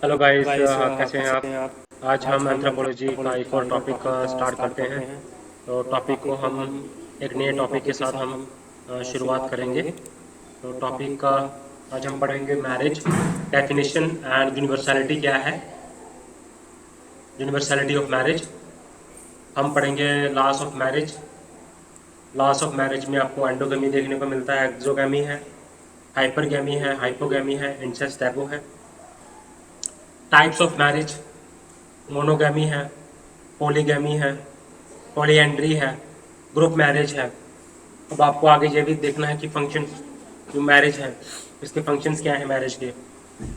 Hello guys, guys कैसे हैं कैसे आप। हैं आप। आज आज हम हम एंथ्रोपोलॉजी का एंथ्रोपोलॉजी एक का और एक और टॉपिक टॉपिक स्टार्ट स्टार्ट करते हैं। करते हैं। तो तो टॉपिक को टॉपिक को हम हम एक एक नए नए टॉपिक के टॉपिक के साथ साथ हम हम शुरुआत शुरुआत करेंगे। करेंगे। तो तो टॉपिक टॉपिक का का आज हम हम पढ़ेंगे पढ़ेंगे marriage, marriage, definition definition and and universality universality क्या क्या है, है, universality universality of of marriage. Marriage. हम हम पढ़ेंगे पढ़ेंगे loss loss of of marriage. Marriage. Loss loss of of marriage marriage में में आपको आपको एंडोगेमी एंडोगेमी देखने को देखने को मिलता है, मिलता है, एक्सोगेमी है, एक्सोगेमी है, हाइपरगेमी है, हाइपरगेमी है, हाइपोगेमी है, हाइपोगेमी है, इंसेस्ट टैबू इंसेस्ट है। टैबू है। Types of types of marriage, marriage, monogamy है, पॉलीगेमी है, पॉलीएंड्री है, ग्रुप मैरिज है। अब आपको आगे ये भी देखना है कि फंक्शन जो मैरिज है इसके फंक्शंस क्या हैं, मैरिज के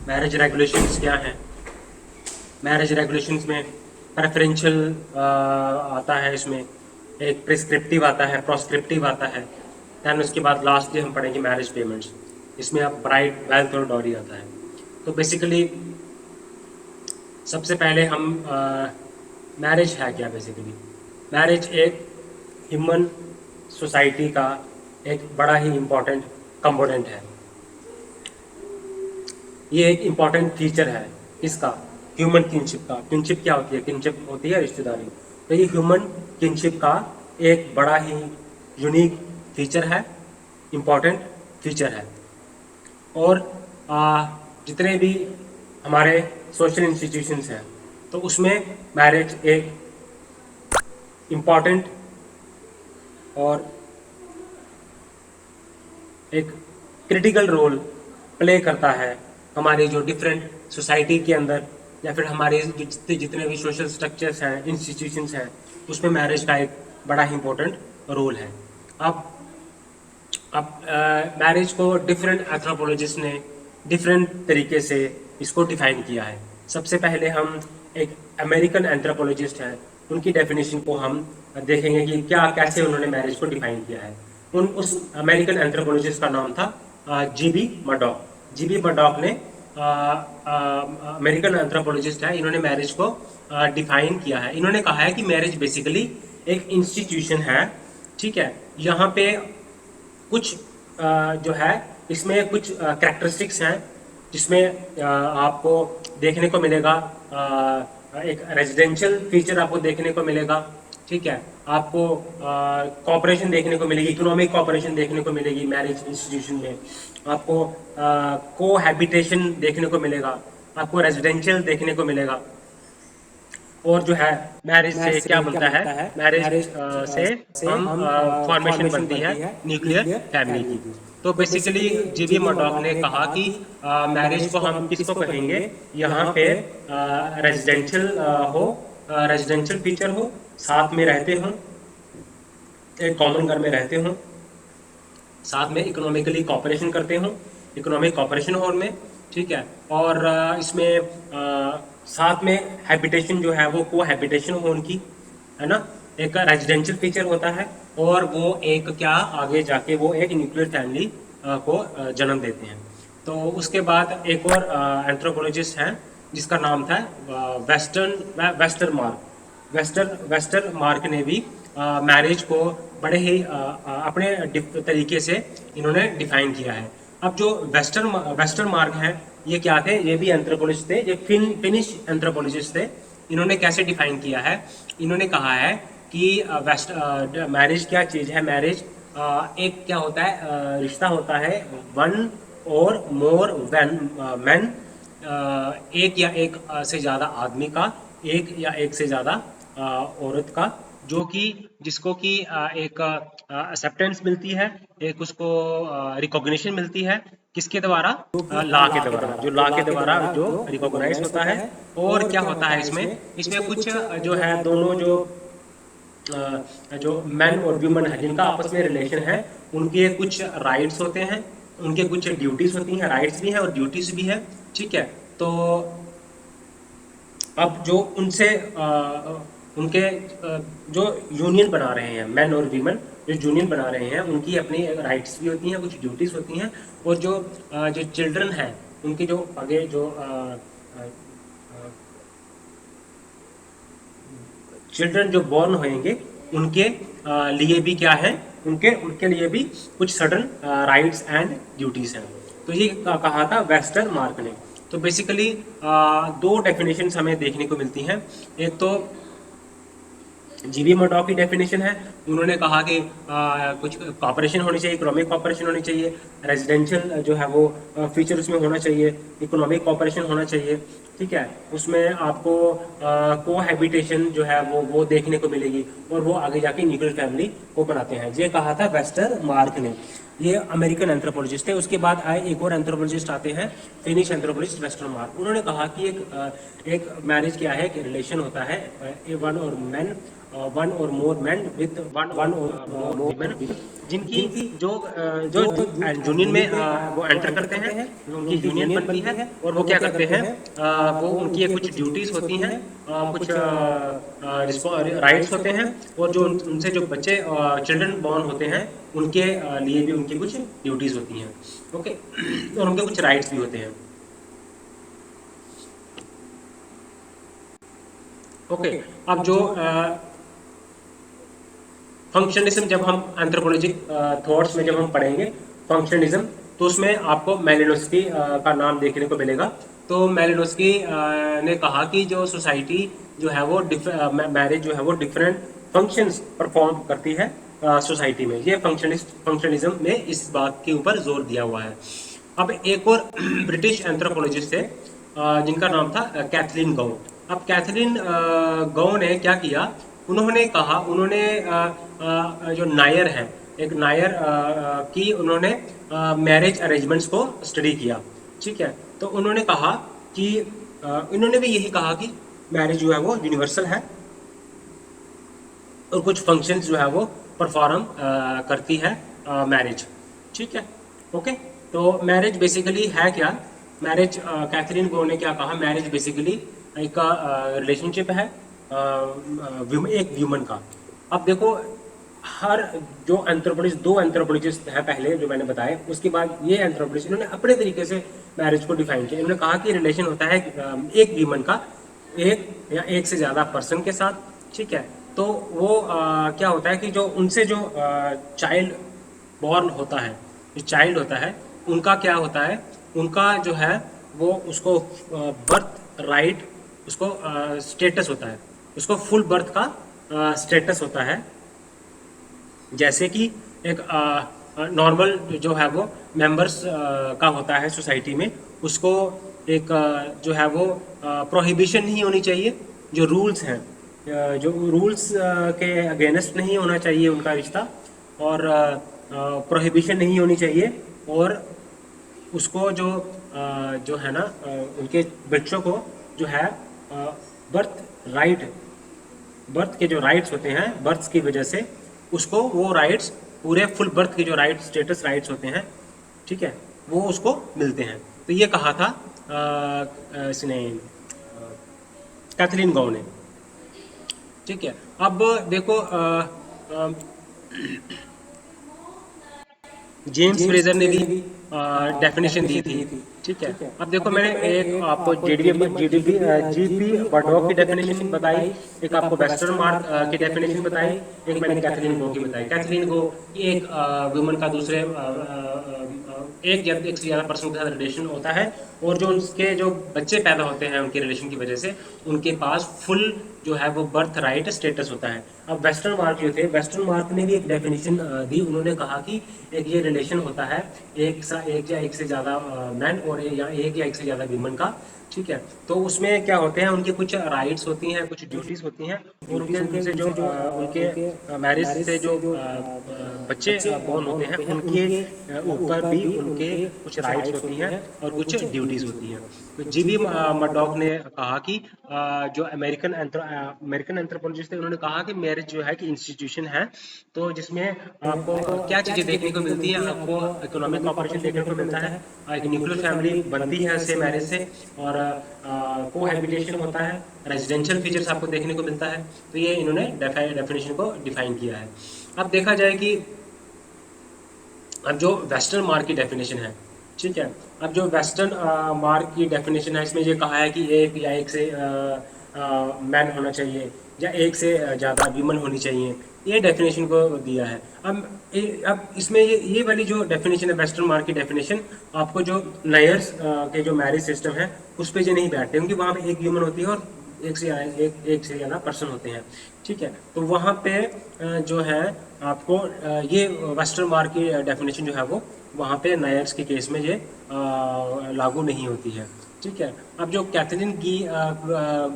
मैरिज रेगुलेशंस क्या हैं। मैरिज रेगुलेशंस में प्रेफरेंशियल आता है, इसमें एक प्रिस्क्रिप्टिव आता है, प्रोस्क्रिप्टिव आता है। दैन उसके बाद लास्टली हम पढ़ेंगे मैरिज पेमेंट्स। इसमें अब ब्राइड वेल्थ और डॉरी आता है। तो बेसिकली सबसे पहले हम मैरिज है क्या। बेसिकली मैरिज एक ह्यूमन सोसाइटी का एक बड़ा ही इम्पोर्टेंट कंपोनेंट है। ये एक इम्पॉर्टेंट फीचर है इसका, ह्यूमन किनशिप का। किनशिप क्या होती है? किनशिप होती है रिश्तेदारी। तो ये ह्यूमन किनशिप का एक बड़ा ही यूनिक फीचर है, इम्पॉर्टेंट फीचर है। और जितने भी हमारे सोशल इंस्टीट्यूशंस हैं तो उसमें मैरिज एक इम्पॉर्टेंट और एक क्रिटिकल रोल प्ले करता है हमारे जो डिफरेंट सोसाइटी के अंदर, या फिर हमारे जितने जितने भी सोशल स्ट्रक्चर्स हैं, इंस्टीट्यूशंस हैं, उसमें मैरिज का एक बड़ा ही इम्पोर्टेंट रोल है। अब मैरिज को डिफरेंट एथ्रोपोलॉजिस्ट ने डिफरेंट तरीके से इसको डिफाइन किया है। सबसे पहले हम एक अमेरिकन एंथ्रोपोलॉजिस्ट हैं, उनकी डेफिनेशन को हम देखेंगे कि क्या कैसे उन्होंने मैरिज को डिफाइन किया है। उन उस अमेरिकन एंथ्रोपोलॉजिस्ट का नाम था जीबी मडॉक। जीबी मडॉक ने अमेरिकन एंथ्रोपोलॉजिस्ट है, इन्होंने मैरिज को डिफाइन किया है। इन्होंने कहा है कि मैरिज बेसिकली एक इंस्टीट्यूशन है। ठीक है, यहाँ पे कुछ जो है इसमें कुछ कैरेक्टरिस्टिक्स हैं जिसमें आपको देखने को मिलेगा। एक रेजिडेंशियल फीचर आपको देखने को मिलेगा। ठीक है, आपको कॉपरेशन देखने को मिलेगी, इकोनॉमिक कॉपरेशन देखने को मिलेगी मैरिज इंस्टीट्यूशन में। आपको को हैबिटेशन देखने को मिलेगा, आपको रेजिडेंशियल देखने को मिलेगा। और जो है मैरिज मैरिज से क्या से क्या बनता है, बनता है, मैरिज मैरिज से से हम हम फॉर्मेशन फॉर्मेशन बनती है बनती है न्यूक्लियर न्यूक्लियर फैमिली फैमिली की। की। तो तो basically basically GB GB Murdock Murdock ने ने कहा कहा कि कि मैरिज मैरिज को को हम हम किसको किसको कहेंगे, कहेंगे, यहाँ यहाँ पे पे रेजिडेंशियल रेजिडेंशियल हो, हो, रेजिडेंशियल फीचर हो, साथ साथ में में रहते रहते हों, हों, एक एक कॉमन कॉमन घर में घर में रहते रहते हों, हों, साथ में इकोनॉमिकली कॉपरेशन करते हों, इकोनॉमिक कॉपरेशन हो उनमें। ठीक है, और इसमें साथ में हैबिटेशन जो है वो को हैबिटेशन हो उनकी, है ना। एक रेजिडेंशियल फीचर होता है, और वो एक क्या आगे जाके वो एक न्यूक्लियर फैमिली को जन्म देते हैं। तो उसके बाद एक और एंथ्रोपोलॉजिस्ट हैं जिसका नाम था वेस्टर मार्क। वेस्टर मार्क ने भी मैरिज को बड़े ही अपने तरीके से इन्होंने डिफाइन किया है। अब जो वेस्टर मार्क हैं, ये क्या थे? ये भी एंथ्रोपोलॉजिस्ट थे, ये फिनिश एंथ्रोपोलॉजिस्ट थे। इन्होंने कैसे डिफाइन किया है? इन्होंने कहा है कि वेस्ट मैरिज क्या चीज़ है। मैरिज एक क्या होता है, रिश्ता होता है वन और मोर वेन मैन, एक या एक से ज़्यादा आदमी का, एक या एक से ज़्यादा औरत का, जो कि जिसको कि एक एक्सेप्टेंस मिलती है, एक उसको रिकॉग्निशन मिलती है। किसके द्वारा? जो कि लॉ के ला के द्वारा, द्वारा, जो जो लॉ के ला के द्वारा द्वारा जो जो रिकॉग्नाइज रिकॉग्नाइज होता होता है। है। और और क्या क्या होता होता है है इसमें? इसमें, इसमें इसमें कुछ कुछ जो जो है है दोनों दोनों जो जो जो मैन मैन और और वुमन वुमन है है जिनका जिनका आपस आपस में में रिलेशन रिलेशन है, है, उनके उनके कुछ कुछ राइट्स राइट्स होते होते हैं, हैं, उनके उनके कुछ कुछ ड्यूटीज ड्यूटीज होती होती हैं, हैं, राइट्स राइट्स भी भी हैं हैं और और ड्यूटीज ड्यूटीज भी भी है। हैं। ठीक है, तो अब जो उनसे उनके जो यूनियन बना रहे हैं मैन और वीमेन, जो यूनियन बना रहे हैं, उनकी अपनी राइट्स भी होती हैं, कुछ ड्यूटीज होती हैं। और जो चिल्ड्रन हैं, उनके जो आगे जो चिल्ड्रन जो बॉर्न होंगे, उनके लिए भी क्या है, उनके उनके लिए भी कुछ सडन राइट्स एंड ड्यूटीज हैं। तो ये कहा था वेस्टर मार्क ने। तो बेसिकली दो डेफिनेशंस हमें देखने को मिलती हैं। एक तो जीबी मर्डॉक की डेफिनेशन है। उन्होंने कहा कि कुछ कॉपरेशन होनी चाहिए, इकोनॉमिक कॉपरेशन होनी चाहिए, रेजिडेंशियल जो है वो फीचर उसमें होना चाहिए, इकोनॉमिक कॉपरेशन होना चाहिए। ठीक है, उसमें आपको को हैबिटेशन जो है वो देखने को मिलेगी, और वो आगे जाके न्यूक्लियर फैमिली को बनाते हैं। ये कहा था वेस्टर मार्क ने, ये अमेरिकन एंथ्रोपोलॉजिस्ट थे। उसके बाद आए एक और एंथ्रोपोलॉजिस्ट आते हैं, फिनिश एंथ्रोपोलॉजिस्ट वेस्टर मार्क। उन्होंने कहा कि एक मैरिज क्या है, एक रिलेशन होता है, वन और मैन, वन और मोर मैन विद वन और मोर वुमेन, जिनकी जो जो यूनियन में वो एंटर करते हैं, उनकी यूनियन बनती है, और वो क्या करते हैं, वो उनकी कुछ ड्यूटीज होती हैं, कुछ राइट्स होते हैं, और जो उनसे जो बच्चे चिल्ड्रन बॉर्न होते हैं उनके लिए भी उनकी कुछ ड्यूटीज होती हैं। ओके और उनके कुछ राइट्स भी होते हैं। ओके अब जो फंक्शनलिज्म, जब हम एंथ्रोपोलॉजिक थॉट्स में जब हम पढ़ेंगे फंक्शनलिज्म, तो उसमें आपको मेलिनोस्की का नाम देखने को मिलेगा। तो मेलिनोस्की ने कहा कि जो सोसाइटी जो है वो मैरिज जो है वो डिफरेंट फंक्शंस परफॉर्म करती है सोसाइटी में। ये फंक्शनलिज्म में इस बात के ऊपर जोर दिया हुआ है। अब एक और ब्रिटिश एंथ्रोपोलॉजिस्ट थे जिनका नाम था कैथलीन गाउ। अब कैथलीन गाउ ने क्या किया, उन्होंने कहा, उन्होंने जो नायर है, एक नायर की उन्होंने मैरिज अरेंजमेंट्स को स्टडी किया। ठीक है, तो उन्होंने कहा कि इन्होंने भी यही कहा कि मैरिज जो है वो यूनिवर्सल है, और कुछ फंक्शंस जो है वो परफॉर्म करती है मैरिज। ठीक है, ओके। तो मैरिज बेसिकली है क्या, मैरिज कैथरीन गो ने क्या कहा, मैरिज बेसिकली एक रिलेशनशिप है एक ह्यूमन का। अब देखो, हर जो एंथ्रोपोलॉजिस्ट, दो एंथ्रोपोलॉजिस्ट है पहले जो मैंने बताए, उसके बाद ये एंथ्रोपोलॉजिस्ट इन्होंने अपने तरीके से मैरिज को डिफाइन किया। इन्होंने कहा कि रिलेशन होता है एक ह्यूमन का एक या एक से ज़्यादा पर्सन के साथ। ठीक है, तो वो क्या होता है कि जो उनसे जो चाइल्ड बॉर्न होता है, जो चाइल्ड होता है, उनका क्या होता है, उनका जो है वो उसको बर्थ राइट, उसको स्टेटस होता है, उसको फुल बर्थ का स्टेटस होता है। जैसे कि एक नॉर्मल जो है वो मेंबर्स का होता है सोसाइटी में, उसको एक जो है वो प्रोहिबिशन नहीं होनी चाहिए, जो रूल्स हैं, जो रूल्स के अगेंस्ट नहीं होना चाहिए उनका रिश्ता, और प्रोहिबिशन नहीं होनी चाहिए, और उसको जो है ना उनके बच्चों को जो है बर्थ राइट, बर्थ के जो राइट्स होते हैं, बर्थ की वजह से उसको वो राइट्स, पूरे फुल बर्थ के जो राइट स्टेटस राइट्स होते हैं, ठीक है, वो उसको मिलते हैं। तो ये कहा था इसने कैथरीन गाउ ने। ठीक है, अब देखो जेम्स फ्रेजर ने भी डेफिनेशन दी थी। ठीक है, अब देखो मैंने एक आपको जीपी बर्डॉक की डेफिनेशन बताई, एक आपको वेस्टर्न मार्क की डेफिनेशन बताई, एक मैंने कैथरीन गो की बताई। कैथरीन गो एक वुमन का दूसरे एक या एक से ज़्यादा पर्सन के साथ रिलेशन होता है, और जो उसके जो बच्चे पैदा होते हैं उनके रिलेशन की वजह से उनके पास फुल जो है वो बर्थ राइट स्टेटस होता है। अब वेस्टर्न मार्क जो थे, वेस्टर्न मार्क ने भी एक डेफिनेशन दी। उन्होंने कहा कि एक ये रिलेशन होता है एक या एक से ज़्यादा मैन और एक या एक से ज़्यादा वुमन का। ठीक है, तो उसमें क्या होते हैं, उनकी कुछ राइट्स होती हैं, कुछ ड्यूटीज़ होती हैं, और उनसे जो उनके मैरिज से जो बच्चे बॉर्न होते हैं उनके ऊपर भी उनके कुछ राइट्स होती हैं और कुछ ड्यूटीज़ होती हैं। तो जीबी मर्डॉक ने कहा कि जो अमेरिकन एंथ्रोपोलॉजिस्ट थे, उन्होंने कहा कि मैरिज जो है कि इंस्टीट्यूशन है, तो जिसमें आपको क्या चीज़ें देखने को मिलती हैं, आपको इकोनॉमिक कॉपरेशन देखने को मिलता है, एक न्यूक्लियर फैमिली बनती है इससे मैरिज से, और को हैबिटेशन होता है, रेजिडेंशियल फीचर्स आपको देखने को मिलता है। तो ये इन्होंने डेफिनेशन को डिफाइन किया है। अब देखा जाए कि अब जो वेस्टर्न मार्क की डेफिनेशन है, ठीक है, अब जो वेस्टर्न मार्क की डेफिनेशन है, इसमें ये कहा है कि एक या एक से मैन होना चाहिए, या एक से ज़्यादा वीमन होनी चाहिए। ये डेफिनेशन को दिया है। अब इसमें ये वाली जो डेफिनेशन है, वेस्टर्न मार्क की डेफिनेशन, आपको जो नायर्स के जो मैरिज सिस्टम है उस पे जो नहीं बैठते, क्योंकि वहाँ पे एक ह्यूमन होती है और एक से ज़्यादा पर्सन होते हैं, ठीक है। तो वहाँ पे जो है आपको ये वेस्टर्न मार्क की डेफिनेशन जो है वो वहाँ पे नायर्स के केस में ये लागू नहीं होती है, ठीक है। अब जो कैथरीन की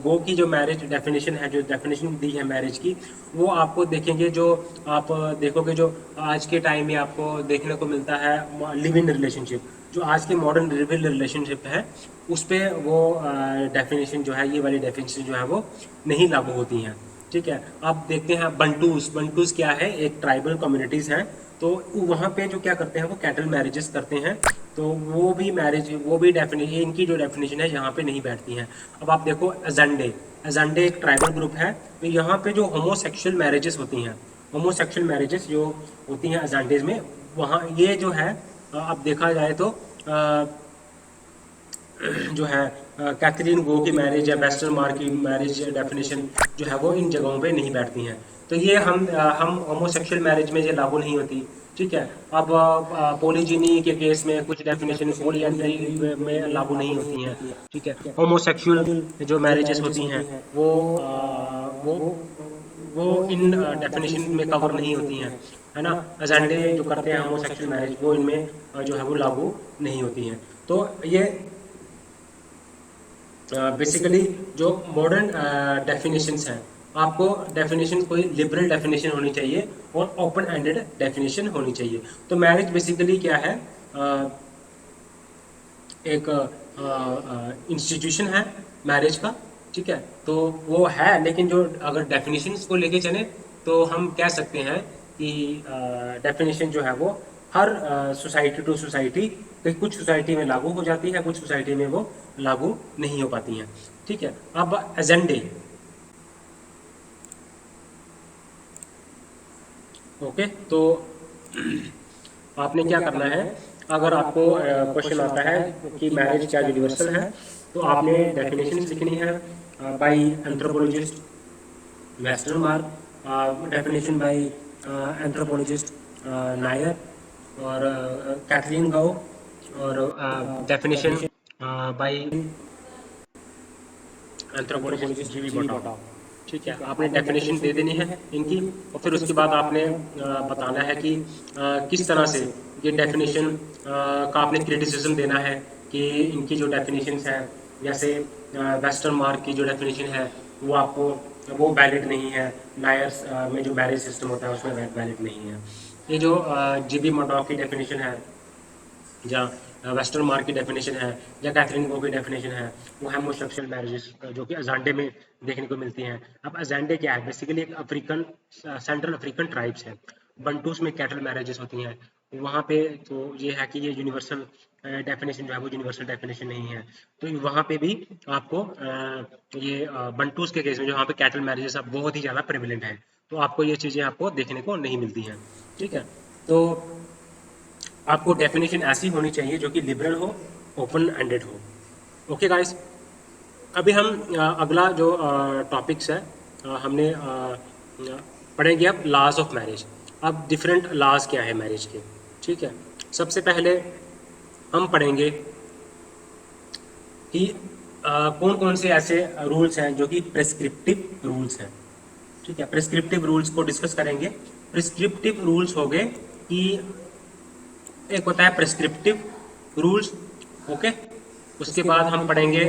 गो की जो मैरिज डेफिनेशन है, जो डेफिनेशन दी है मैरिज की, वो आपको देखेंगे, जो आप देखोगे जो आज के टाइम में आपको देखने को मिलता है लिव इन रिलेशनशिप, जो आज के मॉडर्न लिव इन रिलेशनशिप है उस पे वो डेफिनेशन जो है, ये वाली डेफिनेशन जो है वो नहीं लागू होती हैं, ठीक है। अब देखते हैं बंटूस। बंटूस क्या है, एक ट्राइबल कम्युनिटीज़ हैं, तो वहाँ पे जो क्या करते हैं वो कैटल मैरिजेस करते हैं, तो वो भी मैरिज, वो भी डेफिनेशन, इनकी जो डेफिनेशन है यहाँ पे नहीं बैठती हैं। अब आप देखो अजेंडे। अजेंडे एक ट्राइबल ग्रुप है, तो यहाँ पे जो होमोसेक्सुअल मैरिजेस होती हैं, होमोसेक्सुअल मैरिजेस जो होती हैं अजेंडेज में, वहाँ ये जो है अब देखा जाए तो जो है कैथरीन गो की मैरिज या वेस्टर्न मार की मैरिज डेफिनेशन जो है वो इन जगहों पे नहीं बैठती हैं, तो ये हम होमोसेक्सुअल मैरिज में ये लागू नहीं होती, ठीक है। अब पोलीजिनी के केस में कुछ डेफिनेशन पोलीएंड्री में लागू नहीं होती हैं, ठीक है। होमोसेक्सुअल जो मैरिजेस होती हैं वो वो वो इन डेफिनेशन में कवर नहीं होती हैं, है ना। अजेंडे जो करते हैं होमोसेक्सुअल मैरिज, वो इनमें जो है वो लागू नहीं होती हैं। तो ये बेसिकली जो मॉडर्न डेफिनेशंस हैं, आपको डेफिनेशन कोई लिबरल डेफिनेशन होनी चाहिए और ओपन एंडेड डेफिनेशन होनी चाहिए। तो मैरिज बेसिकली क्या है, एक इंस्टीट्यूशन है मैरिज का, ठीक है। तो वो है, लेकिन जो अगर डेफिनेशंस को लेके चले तो हम कह सकते हैं कि डेफिनेशन जो है वो हर सोसाइटी टू सोसाइटी, कुछ सोसाइटी में लागू हो जाती है, कुछ सोसाइटी में वो लागू नहीं हो पाती हैं, ठीक है। अब एजेंडे, ओके, तो आपने क्या करना है, अगर आपको क्वेश्चन आता है कि मैरिज क्या यूनिवर्सल है, तो आपने डेफिनेशन लिखनी है by anthropologist Westermarck, definition by anthropologist Mair और कैथरीन गाओ, और डेफिनेशन बाय एंथ्रोपोलॉजिस्ट जीवी बटाव, ठीक है। आपने डेफिनेशन दे देनी है इनकी, और फिर उसके बाद आपने बताना है कि किस तरह से ये डेफिनेशन का आपने क्रिटिसिज्म देना है कि इनकी जो डेफिनेशंस है, जैसे वेस्टर्न मार्क की जो डेफिनेशन है वो आपको वो वैलिड नहीं है, नायर्स में जो मैरिज सिस्टम होता है उसमें वैलिड नहीं है। ये जो जीबी मडॉ की डेफिनेशन है, या वेस्टर्न मार्क की डेफिनेशन है, या कैथरीन गो की डेफिनेशन है, वो होमोसेक्सुअल मैरिजेस जो कि अजांडे में देखने को मिलती हैं। अब अजांडे क्या है, बेसिकली एक अफ्रीकन, सेंट्रल अफ्रीकन ट्राइब्स है, बंटूस में कैटल मैरिजेस होती हैं वहाँ पे। तो ये है कि ये यूनिवर्सल डेफिनेशन जो है वो यूनिवर्सल डेफिनेशन नहीं है, तो वहाँ पे भी आपको ये बंटूस के केस में जो वहाँ पे कैटल मैरिजेस अब बहुत ही ज़्यादा प्रेवलेंट है, तो आपको ये चीज़ें आपको देखने को नहीं मिलती हैं, ठीक है। तो आपको डेफिनेशन ऐसी होनी चाहिए जो कि लिबरल हो, ओपन एंडेड हो। ओके गाइस, अभी हम अगला जो टॉपिक्स है हमने पढ़ेंगे अब लॉज ऑफ मैरिज। अब डिफरेंट लॉज क्या है मैरिज के, ठीक है। सबसे पहले हम पढ़ेंगे कि कौन कौन से ऐसे रूल्स हैं जो कि प्रेस्क्रिप्टिव रूल्स हैं, ठीक है। प्रेस्क्रिप्टिव रूल्स को डिस्कस करेंगे। प्रेस्क्रिप्टिव रूल्स हो गए कि एक होता है प्रेस्क्रिप्टिव रूल्स, ओके। उसके बाद हम पढ़ेंगे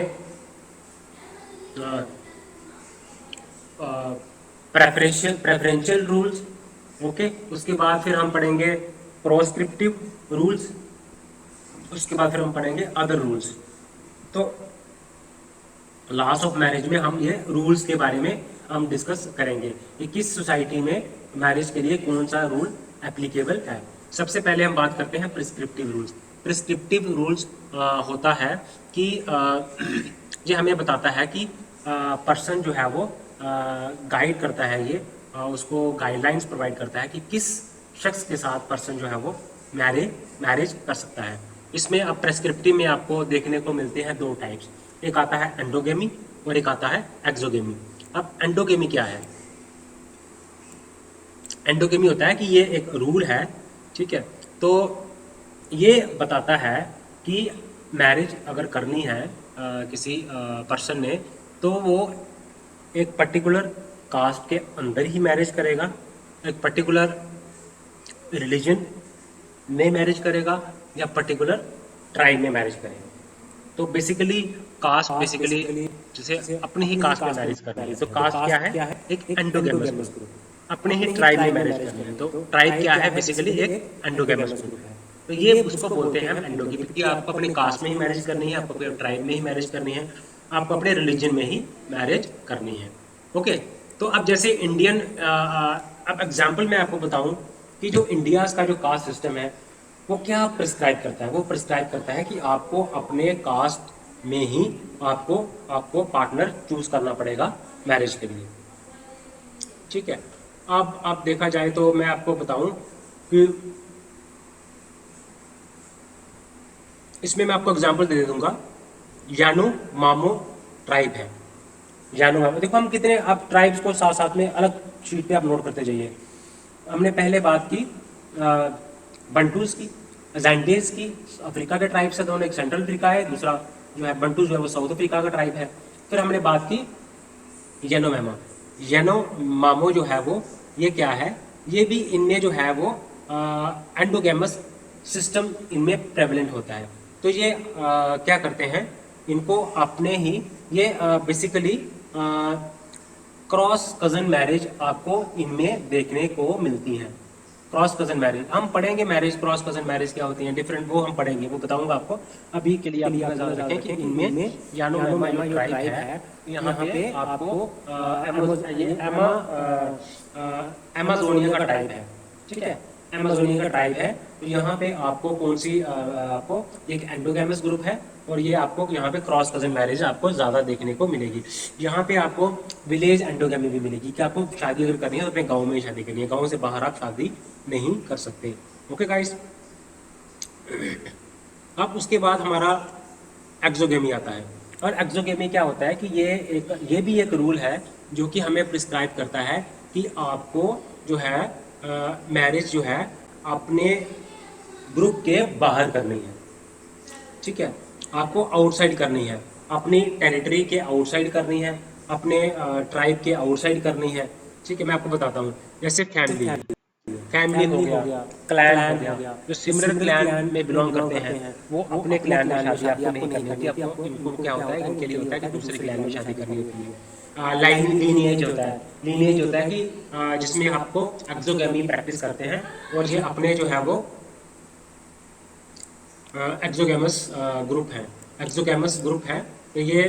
प्रेफरेंशियल रूल्स, ओके। उसके बाद फिर हम पढ़ेंगे प्रोस्क्रिप्टिव रूल्स, उसके बाद फिर हम पढ़ेंगे अदर रूल्स। तो लॉस ऑफ मैरिज में हम ये रूल्स के बारे में हम डिस्कस करेंगे कि किस सोसाइटी में मैरिज के लिए कौन सा रूल एप्लीकेबल है। सबसे पहले हम बात करते हैं प्रिस्क्रिप्टिव रूल्स। प्रिस्क्रिप्टिव रूल्स होता है कि ये हमें बताता है कि पर्सन जो है वो गाइड करता है, ये उसको गाइडलाइंस प्रोवाइड करता है कि किस शख्स के साथ पर्सन जो है वो मैरिज कर सकता है। इसमें अब प्रेस्क्रिप्टिव में आपको देखने को मिलते हैं दो टाइप्स, एक आता है एंडोगेमी और एक आता है एक्सोगेमी। अब एंडोगेमी क्या है? एंडोगेमी होता है कि ये एक रूल है, ठीक है। तो ये बताता है कि मैरिज अगर करनी है किसी पर्सन ने, तो वो एक पर्टिकुलर कास्ट के अंदर ही मैरिज करेगा, एक पर्टिकुलर रिलीजन में मैरिज करेगा, या पर्टिकुलर ट्राइब में मैरिज करेगा। तो बेसिकली कास्ट बेसिकली जैसे अपने ही कास्ट में मैरिज करनी है, तो कास्ट क्या है, एक एंडोगेमस ग्रुप। अपने ही ट्राइब में मैरिज करनी है, तो ट्राइब क्या है, बेसिकली एक एंडोगेमस ग्रुप है। तो ये उसको बोलते हैं हम एंडोगी, क्योंकि आपको अपने कास्ट में ही मैरिज करनी है, आपको अपने ट्राइब में ही मैरिज करनी है, आपको अपने रिलीजन में ही मैरिज करनी है। ओके। तो अब जैसे इंडियन, अब एग्जाम्पल मैं आपको बताऊं कि जो इंडिया का जो कास्ट सिस्टम है वो क्या प्रिस्क्राइब करता है। वो प्रिस्क्राइब करता है कि आपको अपने कास्ट में ही आपको आपको पार्टनर चूज करना पड़ेगा मैरिज के लिए, ठीक है। अब आप देखा जाए तो मैं आपको बताऊं कि इसमें मैं आपको एग्जांपल दे दूंगा। यानो मामो ट्राइब है। यानो मामो, देखो हम कितने, आप ट्राइब्स को साथ साथ में अलग शीट पे आप नोट करते जाइए। हमने पहले बात की बंटूज की, जैंडेज की, अफ्रीका के ट्राइब्स है दोनों, एक सेंट्रल अफ्रीका है, दूसरा जो है बंटूज जो है वो साउथ अफ्रीका का ट्राइब है। फिर हमने बात की येनोमामा। येनोमामो जो है वो ये क्या है, ये भी इनमें जो है वो एंडोगेमस सिस्टम इनमें प्रेवलेंट होता है। तो ये क्या करते हैं, इनको अपने ही ये बेसिकली क्रॉस कजन मैरिज आपको इनमें देखने को मिलती है। क्रॉस कजन मैरिज हम पढ़ेंगे, मैरिज क्रॉस कजन मैरिज क्या होती है डिफरेंट, वो हम पढ़ेंगे, वो बताऊंगा आपको। अभी के लिए आप नजर रखें कि इनमें यानोमामा जो ट्राइब है, यहाँ पे आपको एमाजोनिया का ट्राइब है, ठीक है। एमाजोनिया का ट्राइब है। तो यहाँ पे आपको कौन सी आपको एक एंडोगेमस ग्रुप है, और ये आपको यहाँ पे क्रॉस कजन मैरिज आपको ज्यादा देखने को मिलेगी। यहाँ पे आपको विलेज एंडोगेमी भी मिलेगी कि आपको शादी अगर करनी है तो अपने गांव में ही शादी करनी है, गांव से बाहर आप शादी नहीं कर सकते। Okay guys. अब उसके बाद हमारा एक्सोगेमी आता है। और एक्सोगेमी क्या होता है कि ये भी एक रूल है जो कि हमें प्रिस्क्राइब करता है कि आपको जो है मैरिज जो है अपने ग्रुप के बाहर करनी है, ठीक है। आपको आउटसाइड करनी है, अपनी टेरिटरी के आउटसाइड करनी है, अपने ट्राइब के आउटसाइड करनी है, ठीक है। मैं आपको बताता हूँ, जैसे फैमिली फैमिली हो गया, क्लैन हो गया। जो सिमिलर क्लैन में बिलोंग करते हैं वो अपने क्लैन में शादी आपको नहीं करनी होती। आपको इनको क्या होता है, इनके लिए होता है कि दूसरे क्लैन में शादी करनी होती है। लीनिएज होता है, लीनिएज होता है कि जिसमें आपको एक्सोगेमी प्रैक्टिस करते हैं, और ये अपने जो है वो एक्सोगेमस ग्रुप है, एक्सोगेमस ग्रुप है। तो ये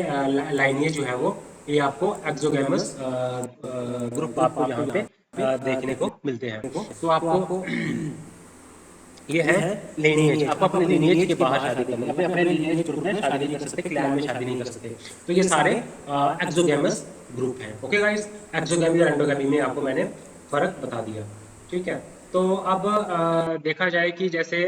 लाइनिएज जो है वो ये आपको एक्सोगेमस ग्रुप आपको यहाँ पे देखने को मिलते हैं। तो आपको ये है लिनिएज, आपको अपने लिनिएज के बाहर शादी करनी है, अपने अपने लिनिएज ग्रुप में शादी नहीं कर सकते, क्लैन में शादी नहीं कर सकते। तो ये सारे एक्सोगेमस ग्रुप हैं। ओके गाइस, एक्सोगेमी और एंडोगेमी में आपको मैंने फर्क बता दिया, ठीक है। तो अब देखा जाए कि जैसे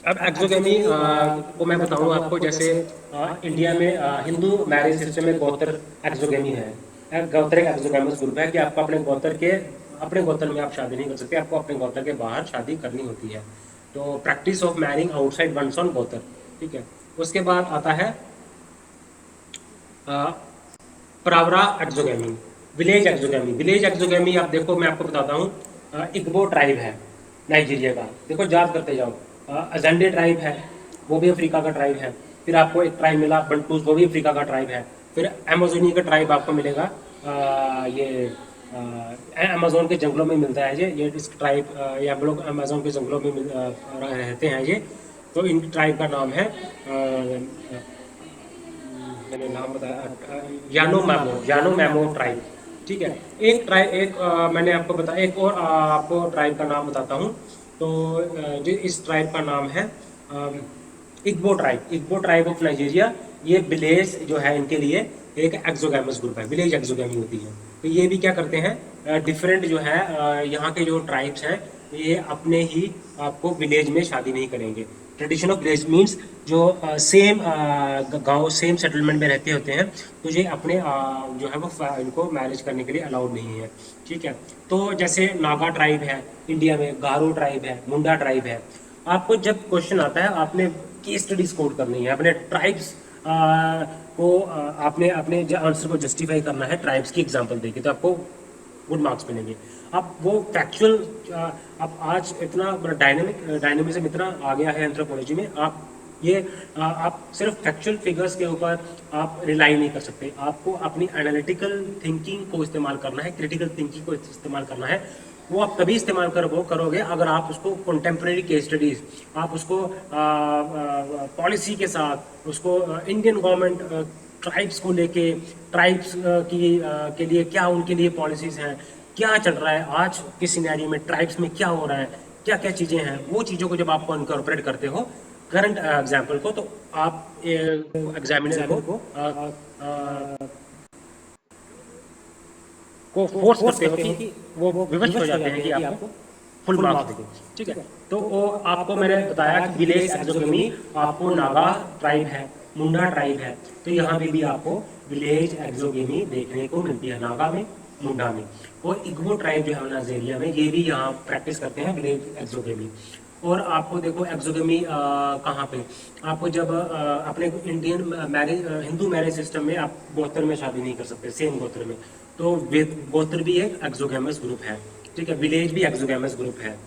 अब एक्सोगेमी को मैं बताऊं आपको, जैसे इंडिया में हिंदू मैरिज सिस्टम में गोत्र एक्सोगेमी है। गोत्र एक एक्सोगेमस ग्रुप है कि आपको अपने गोत्र में आप शादी नहीं कर सकते, आपको अपने गोत्र के बाहर शादी करनी होती है। तो practice of marrying outside one's own gotra, ठीक है। उसके बाद आता है pravara exogamy, village exogamy. Village exogamy आप देखो, मैं आपको बताता हूँ, इग्बो ट्राइब है नाइजीरिया का, देखो याद करते जाओ। अजेंडे ट्राइब है, वो भी अफ्रीका का ट्राइब है। फिर आपको एक ट्राइब मिला बंटूज, वो भी अफ्रीका का ट्राइब है। फिर अमेजोनी का ट्राइब आपको मिलेगा, ये अमेजोन के जंगलों में मिलता है ये इस ट्राइब, ये हम लोग अमेजोन के जंगलों में रहते हैं ये। तो इन ट्राइब का नाम है मैंने नाम बताया यानो मैमो ट्राइब, ठीक है। मैंने आपको बताया, एक और आपको ट्राइब का नाम बताता हूँ। तो जो इस ट्राइब का नाम है इग्बो ट्राइब ऑफ नाइजीरिया। ये विलेज जो है इनके लिए एक एक्सोगैमस ग्रुप है, विलेज एक्सोगैमी होती है। तो ये भी क्या करते हैं, डिफरेंट जो है यहाँ के जो ट्राइब्स हैं ये अपने ही आपको विलेज में शादी नहीं करेंगे, ट्रेडिशन ऑफ विलेज मीन्स जो सेम गांव सेम सेटलमेंट में रहते होते हैं, तो ये अपने जो है वो इनको मैरिज करने के लिए अलाउड नहीं है। ठीक है, तो जैसे नागा ट्राइब है इंडिया में, गारो ट्राइब है, मुंडा ट्राइब है। आपको जब क्वेश्चन आता है आपने केस स्टडीज कोड करनी है, अपने ट्राइब्स को आपने अपने आंसर को जस्टिफाई करना है ट्राइब्स की एग्जांपल देके, तो आपको गुड मार्क्स मिलेंगे। अब वो फैक्चुअल, अब आज इतना डायनेमिज्म इतना आ गया है एंथ्रोपोलॉजी में, आप ये आप सिर्फ फैक्चुअल फिगर्स के ऊपर आप रिलाई नहीं कर सकते। आपको अपनी एनालिटिकल थिंकिंग को इस्तेमाल करना है, क्रिटिकल थिंकिंग को इस्तेमाल करना है। वो आप तभी इस्तेमाल करोगे अगर आप उसको कंटेम्प्रेरी केस स्टडीज, आप उसको पॉलिसी के साथ, उसको इंडियन गवर्नमेंट ट्राइब्स को लेके, ट्राइब्स के लिए क्या उनके लिए पॉलिसीज हैं, क्या चल रहा है आज के सिनेरियो में, ट्राइब्स में क्या हो रहा है, क्या क्या चीज़ें हैं, वो चीज़ों को जब आप इनकॉर्पोरेट करते हो करंट एग्जाम्पल को, तो आप एग्जामिनर को फोर्स करते हो कि वो विवश हो जाते हैं कि आपको फुल मार्क्स दें। ठीक है, तो वो आपको मैंने बताया कि विलेज एक्सोगेमी आपको नागा ट्राइब है, मुंडा ट्राइब है, तो यहाँ पे भी आपको विलेज एक्सोगेमी देखने को मिलती है, नागा में, मुंडा में। और इग्बो ट्राइब जो है नाइजीरिया में, ये भी यहाँ प्रैक्टिस करते हैं विलेज एक्सोगेमी। और आपको देखो एक्सोगेमी कहाँ पे, आपको जब अपने Indian marriage, Hindu marriage system में आप गोत्र में शादी नहीं कर सकते, सेम गोत्र में, तो गोत्र भी एक एक्सोगेमस ग्रुप है। ठीक है, विलेज भी एक्सोगेमस ग्रुप है।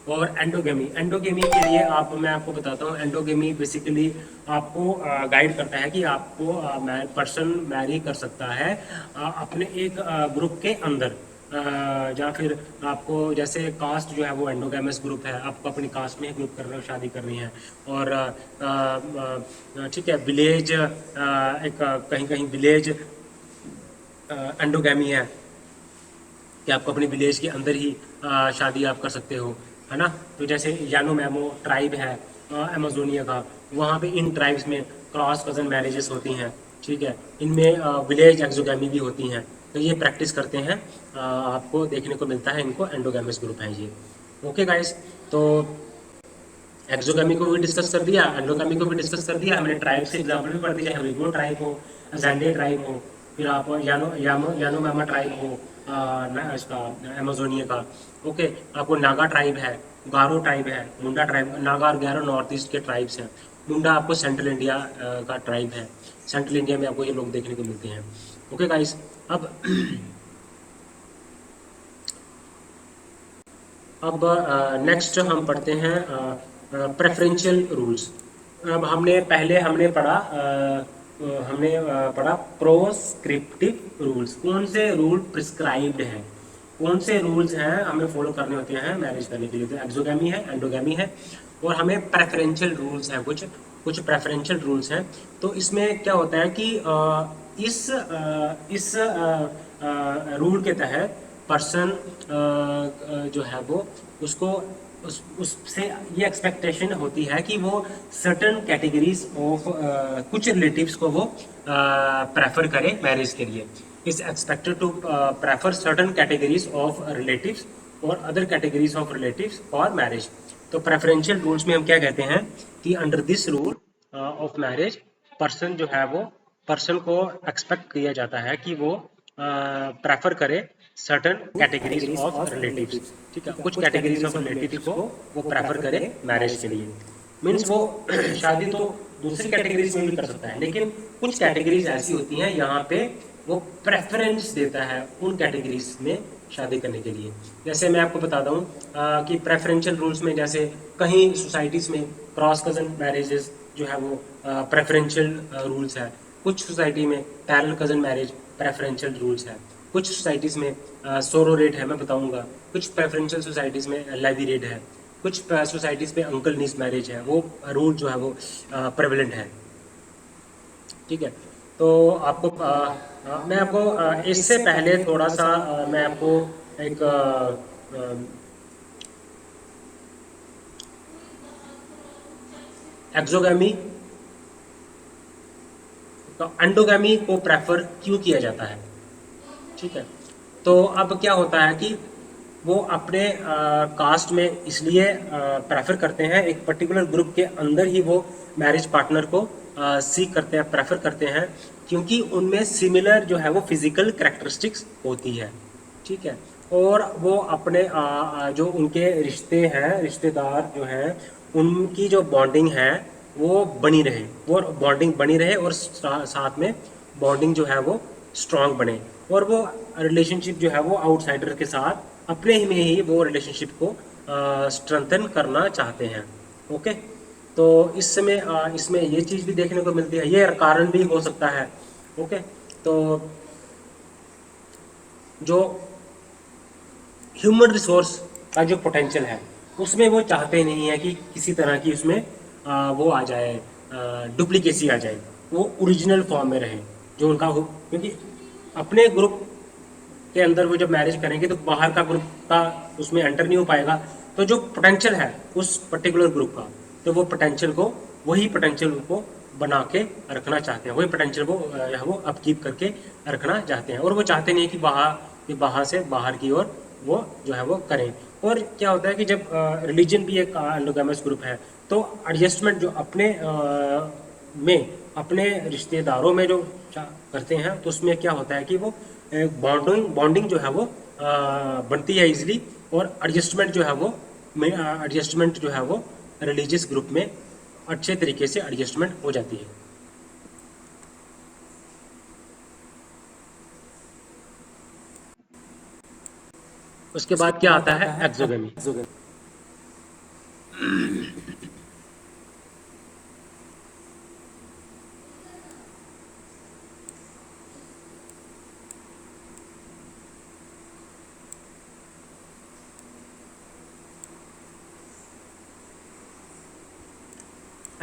और एंडोगेमी, एंडोगेमी के लिए आप, मैं आपको बताता हूँ, एंडोगेमी बेसिकली आपको गाइड करता है कि आपको पर्सन मैरी कर सकता है अपने एक ग्रुप के अंदर, या फिर आपको जैसे कास्ट जो है वो एंडोगेमस ग्रुप है, आपको अपनी कास्ट में ग्रुप करना, शादी करनी है। और ठीक है, विलेज एक कहीं कहीं विलेज एंडोगेमी है कि आपको अपने विलेज के अंदर ही शादी आप कर सकते हो, है ना। तो जैसे यानोमैमो ट्राइब है अमेजोनिया का, वहाँ पे इन ट्राइब्स में क्रॉस कजन मैरिजेस होती हैं। ठीक है, इनमें विलेज एक्सोगैमी भी होती हैं, तो ये प्रैक्टिस करते हैं, आपको देखने को मिलता है, इनको एंडोगैमस ग्रुप है ये। ओके गाइस, तो एक्सोगैमी को भी डिस्कस कर दिया, एंडोगैमी को भी डिस्कस कर दिया हमने, ट्राइब से एग्जाम्पल भी पढ़ दिया, हरिगो ट्राइब हो, जैंडे ट्राइब हो, फिर आप यानोमामा ट्राइब हो इसका अमेजोनिया का। ओके, आपको नागा ट्राइब है, गारो ट्राइब है, मुंडा ट्राइब, नागा और गारो नॉर्थ ईस्ट के ट्राइब्स हैं। मुंडा आपको सेंट्रल इंडिया का ट्राइब है, सेंट्रल इंडिया में आपको ये लोग देखने को मिलते हैं। ओके गाइस, अब नेक्स्ट हम पढ़ते हैं प्रेफरेंशियल रूल्स। अब हमने पढ़ा प्रोस्क्रिप्टिव रूल्स, कौन से रूल प्रिस्क्राइब्ड हैं, कौन से रूल्स हैं हमें फॉलो करने होते हैं मैरिज करने के लिए। तो एक्सोगैमी है, एंडोगैमी है, और हमें प्रेफरेंशियल रूल्स हैं, कुछ कुछ प्रेफरेंशियल रूल्स हैं। तो इसमें क्या होता है कि इस रूल के तहत पर्सन जो है वो उसको उससे ये एक्सपेक्टेशन होती है कि वो सर्टन कैटेगरीज ऑफ कुछ रिलेटिव्स को वो प्रेफर करे मैरिज के लिए। Is expected to prefer certain categories of relatives और other categories of relatives for marriage. तो प्रेफरेंशियल रूल्स में हम क्या कहते हैं कि under this rule of marriage, person जो है वो, पर्सन को एक्सपेक्ट किया जाता है कि वो प्रेफर करे सर्टन कैटेगरीज ऑफ रिलेटिव्स। ठीक है, कुछ कैटेगरीज ऑफ रिलेटिव्स को वो प्रेफर करे मैरिज के लिए। मीन्स वो शादी तो दूसरी कैटेगरीज में भी कर सकता है, लेकिन कुछ कैटेगरीज ऐसी होती हैं यहाँ पे वो प्रेफरेंस देता है उन कैटेगरीज में शादी करने के लिए। जैसे मैं आपको बताता हूँ कि प्रेफरेंशियल रूल्स में, जैसे कहीं सोसाइटीज़ में क्रॉस कजन मैरिजेस जो है वो प्रेफरेंशियल रूल्स है, कुछ सोसाइटी में parallel cousin marriage preferential rules है, कुछ सोसाइटीज़ में सोरो रेट है, मैं बताऊंगा, कुछ प्रेफरेंशियल सोसाइटीज़ में लेवी रेट है, कुछ सोसाइटीज़ में अंकल नीस मैरिज है, वो रूल जो है वो प्रेवलेंट है। ठीक है, तो आपको मैं आपको इससे पहले थोड़ा सा मैं आपको एक एक्सोगैमी तो एंडोगैमी को प्रेफर क्यों किया जाता है। ठीक है, तो अब क्या होता है कि वो अपने कास्ट में इसलिए प्रेफर करते हैं, एक पर्टिकुलर ग्रुप के अंदर ही वो मैरिज पार्टनर को सीख करते हैं, प्रेफर करते हैं, क्योंकि उनमें सिमिलर जो है वो फिजिकल करेक्टरिस्टिक्स होती है, ठीक है। और वो अपने जो उनके रिश्ते हैं, रिश्तेदार जो हैं, उनकी जो बॉन्डिंग है वो बनी रहे, वो बॉन्डिंग बनी रहे, और साथ में बॉन्डिंग जो है वो स्ट्रांग बने, और वो रिलेशनशिप जो है वो आउटसाइडर के साथ अपने ही में ही वो रिलेशनशिप को स्ट्रेंथन करना चाहते हैं। ओके, तो इस समय इसमें ये चीज़ भी देखने को मिलती है, ये कारण भी हो सकता है। ओके, तो जो ह्यूमन रिसोर्स का जो पोटेंशियल है उसमें वो चाहते नहीं है कि किसी तरह की उसमें वो आ जाए, डुप्लीकेसी आ जाए, वो ओरिजिनल फॉर्म में रहे जो उनका हो, क्योंकि अपने ग्रुप के अंदर वो जब मैरिज करेंगे तो बाहर का ग्रुप का उसमें एंटर नहीं हो पाएगा। तो जो पोटेंशियल है उस पर्टिकुलर ग्रुप का, तो वो पोटेंशियल को, वही पोटेंशियल को बना के रखना चाहते हैं, वही पोटेंशियल को वो अपकीप करके रखना चाहते हैं, और वो चाहते नहीं कि बाहर से बाहर की ओर वो जो है वो करें। और क्या होता है कि जब रिलीजन भी एक एंडोगेमस ग्रुप है, तो एडजस्टमेंट जो अपने में अपने रिश्तेदारों में जो करते हैं, तो उसमें क्या होता है कि वो बॉन्डिंग बॉन्डिंग जो है वो बनती है इजीली, और एडजस्टमेंट जो है वो रिलीजियस ग्रुप में अच्छे तरीके से एडजस्टमेंट हो जाती है। उसके बाद क्या आता है, एक्सोगेमी।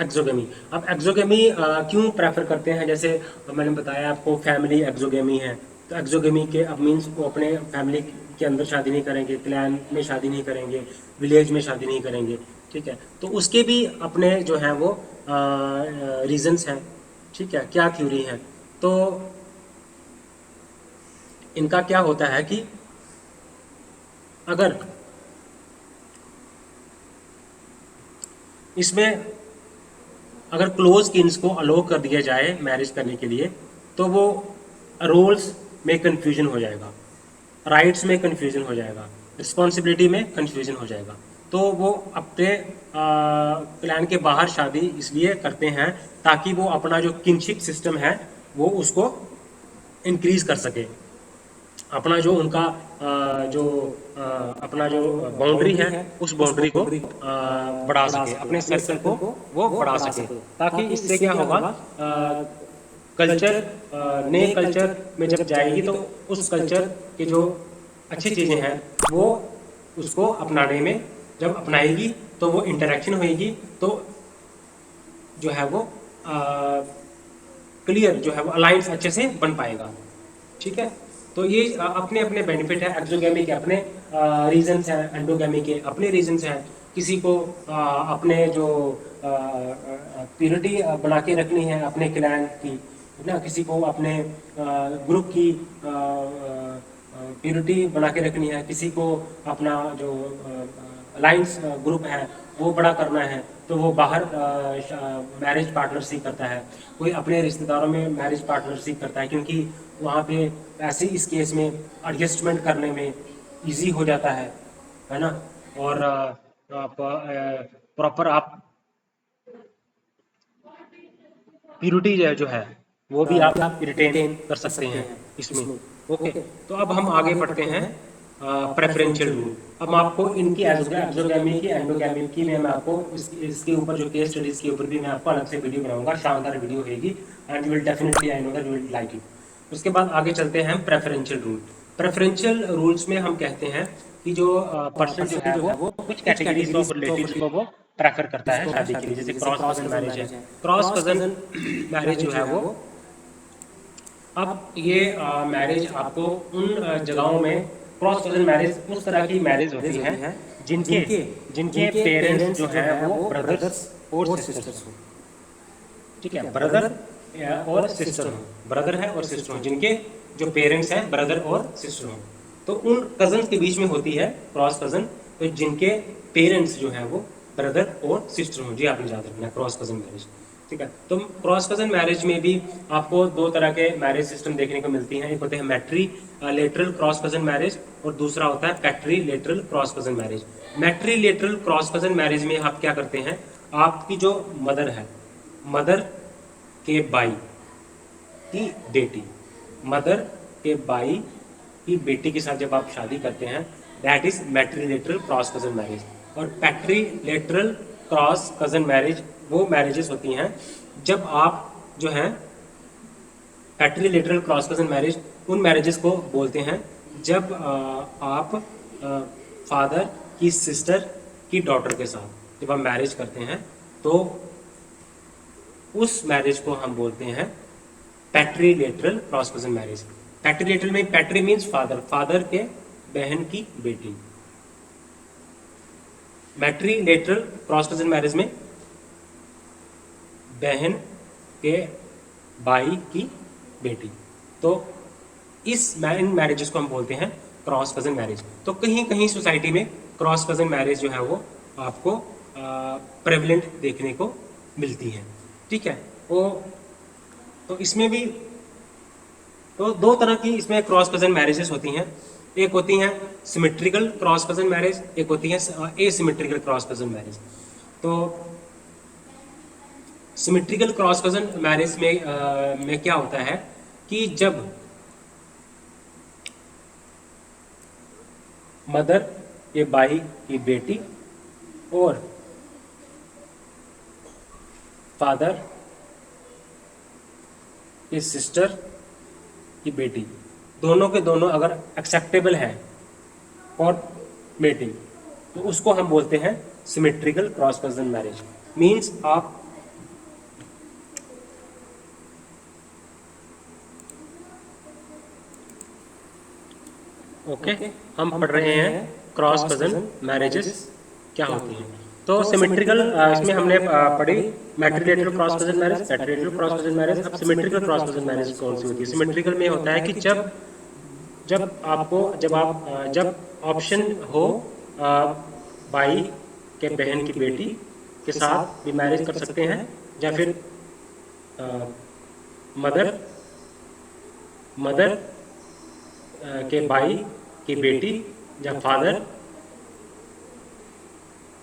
एक्सोगेमी, अब एक्सोगेमी क्यों प्रेफर करते हैं, जैसे मैंने बताया आपको फैमिली एक्सोगेमी है, तो एक्सोगेमी के अब मीन्स वो अपने फैमिली के अंदर शादी नहीं करेंगे, क्लैन में शादी नहीं करेंगे, विलेज में शादी नहीं करेंगे, ठीक है। तो उसके भी अपने जो हैं वो रीजंस हैं, ठीक है, क्या थ्योरी है। तो इनका क्या होता है कि अगर इसमें अगर क्लोज किन्स को अलो कर दिया जाए मैरिज करने के लिए, तो वो रोल्स में कंफ्यूजन हो जाएगा, राइट्स में कंफ्यूजन हो जाएगा, रिस्पॉन्सिबिलिटी में कंफ्यूजन हो जाएगा। तो वो अपने प्लान के बाहर शादी इसलिए करते हैं ताकि वो अपना जो किनशिप सिस्टम है वो उसको इंक्रीज कर सके, अपना जो उनका अपना जो बाउंड्री है उस बाउंड्री को बढ़ा सके, अपने सर्कल को वो बढ़ा सके, ताकि इससे क्या होगा, कल्चर, नए कल्चर में जब जाएगी तो उस कल्चर के जो अच्छी चीज़ें हैं वो उसको अपनाने में, जब अपनाएगी तो वो इंटरेक्शन होएगी, तो जो है वो क्लियर जो है वो अलायंस अच्छे से बन पाएगा, ठीक है। तो ये अपने अपने बेनिफिट है, एक्सोगेमी के अपने रीजंस हैं, एंडोगेमी के अपने रीजंस हैं। किसी को अपने जो प्योरिटी बना के रखनी है अपने क्लैन की, है ना, किसी को अपने ग्रुप की प्योरिटी बना के रखनी है, किसी को अपना जो अलायंस ग्रुप है वो बड़ा करना है, तो वो बाहर मैरिज पार्टनर सीख करता है, कोई अपने रिश्तेदारों में मैरिज पार्टनर सीख करता है, क्योंकि वहाँ पे ऐसे इस केस में एडजस्टमेंट करने में इजी हो जाता है ना। और आप प्रॉपर आप प्योरिटी जो है वो भी आप रिटेन कर सकते हैं इसमें। ओके, तो अब हम आगे बढ़ते हैं प्रेफरेंशियल रूल। अब मैं आपको इनकी एक्सोगेमी की, एंडोगेमी की मैं आपको इसके ऊपर जो केस स्टडीज के ऊपर भी मैं आपको अलग से वीडियो बनाऊंगा, शानदार वीडियो होगी, and you will definitely, I know that you will like it. उसके बाद आगे चलते हैं प्रेफरेंशियल रूल। प्रेफरेंशियल रूल्स में हम कहते हैं कि जो पर्सन जो है वो कुछ कैटेगरीज ऑफ रिलेटिव्स को वो प्रेफर करता है शादी के लिए, जैसे क्रॉस कजन मैरिज है। क्रॉस कजन मैरिज जो है वो, अब ये मैरिज आपको उन जगहों में, क्रॉस कजन मैरिज उस तरह की मैरिज होती है जिनके जिनके पेरेंट्स जो है वो ब्रदर्स और सिस्टर्स हो, ठीक है, ब्रदर और सिस्टर हो, ब्रदर है और सिस्टर हो, जिनके जो पेरेंट्स हैं ब्रदर और सिस्टर हो। तो उन कजन के बीच में होती है क्रॉस कजन, तो जिनके पेरेंट्स जो है वो ब्रदर और सिस्टर हों। जी आपने याद रखना है क्रॉस कजन मैरिज, ठीक है। तो क्रॉस कजन मैरिज में भी आपको दो तरह के मैरिज सिस्टम देखने को मिलती हैं। एक होते हैं matrilateral cross cousin marriage और दूसरा होता है patrilateral cross cousin marriage. Matrilateral cross cousin marriage में आप क्या करते हैं, आपकी जो मदर है, मदर के भाई की बेटी, मदर के भाई की बेटी के साथ जब आप शादी करते हैं, that is matrilateral cross cousin marriage. और पैट्रीलेटरल क्रॉस कजन मैरिज वो मैरिजेस होती हैं जब आप जो हैं, पैट्रीलेटरल क्रॉस कजन मैरिज उन मैरिजेस को बोलते हैं जब आप फादर की सिस्टर की डॉटर के साथ जब आप मैरिज करते हैं, तो उस मैरिज को हम बोलते हैं पैट्रीलेटरल क्रॉस कजन मैरिज। पैट्रीलेटरल में पैट्री मीन्स फादर, फादर के बहन की बेटी। मैट्रीलेटरल क्रॉस कजन मैरिज में बहन के भाई की बेटी। तो इन मैरिजेस को हम बोलते हैं क्रॉस कजन मैरिज। तो कहीं कहीं सोसाइटी में क्रॉस कजन मैरिज जो है वो आपको प्रेवलेंट देखने को मिलती है, ठीक है। तो इसमें भी तो दो तरह की इसमें क्रॉस कजन मैरिजेस होती हैं। एक होती हैं सिमेट्रिकल क्रॉस कजन मैरिज, एक होती है एसिमेट्रिकल क्रॉस कजन मैरिज। तो सिमेट्रिकल क्रॉस कजन मैरिज में क्या होता है कि जब मदर के भाई की बेटी और फादर की सिस्टर की बेटी दोनों के दोनों अगर एक्सेप्टेबल है फॉर मेटिंग, तो उसको हम बोलते हैं symmetrical cross cousin marriage. Means आप हम पढ़ रहे हैं क्रॉस कजन मैरिजेस क्या होती हैं। तो सिमेट्रिकल इसमें हमने पढ़ी matrilateral cross cousin marriage, patrilateral cross cousin marriage. अब सिमेट्रिकल क्रॉस कजन मैरिज कौन सी होती है? सिमेट्रिकल में होता है कि जब ऑप्शन हो भाई के बहन की बेटी के साथ भी मैरिज कर सकते हैं, या फिर मदर के भाई की बेटी या फादर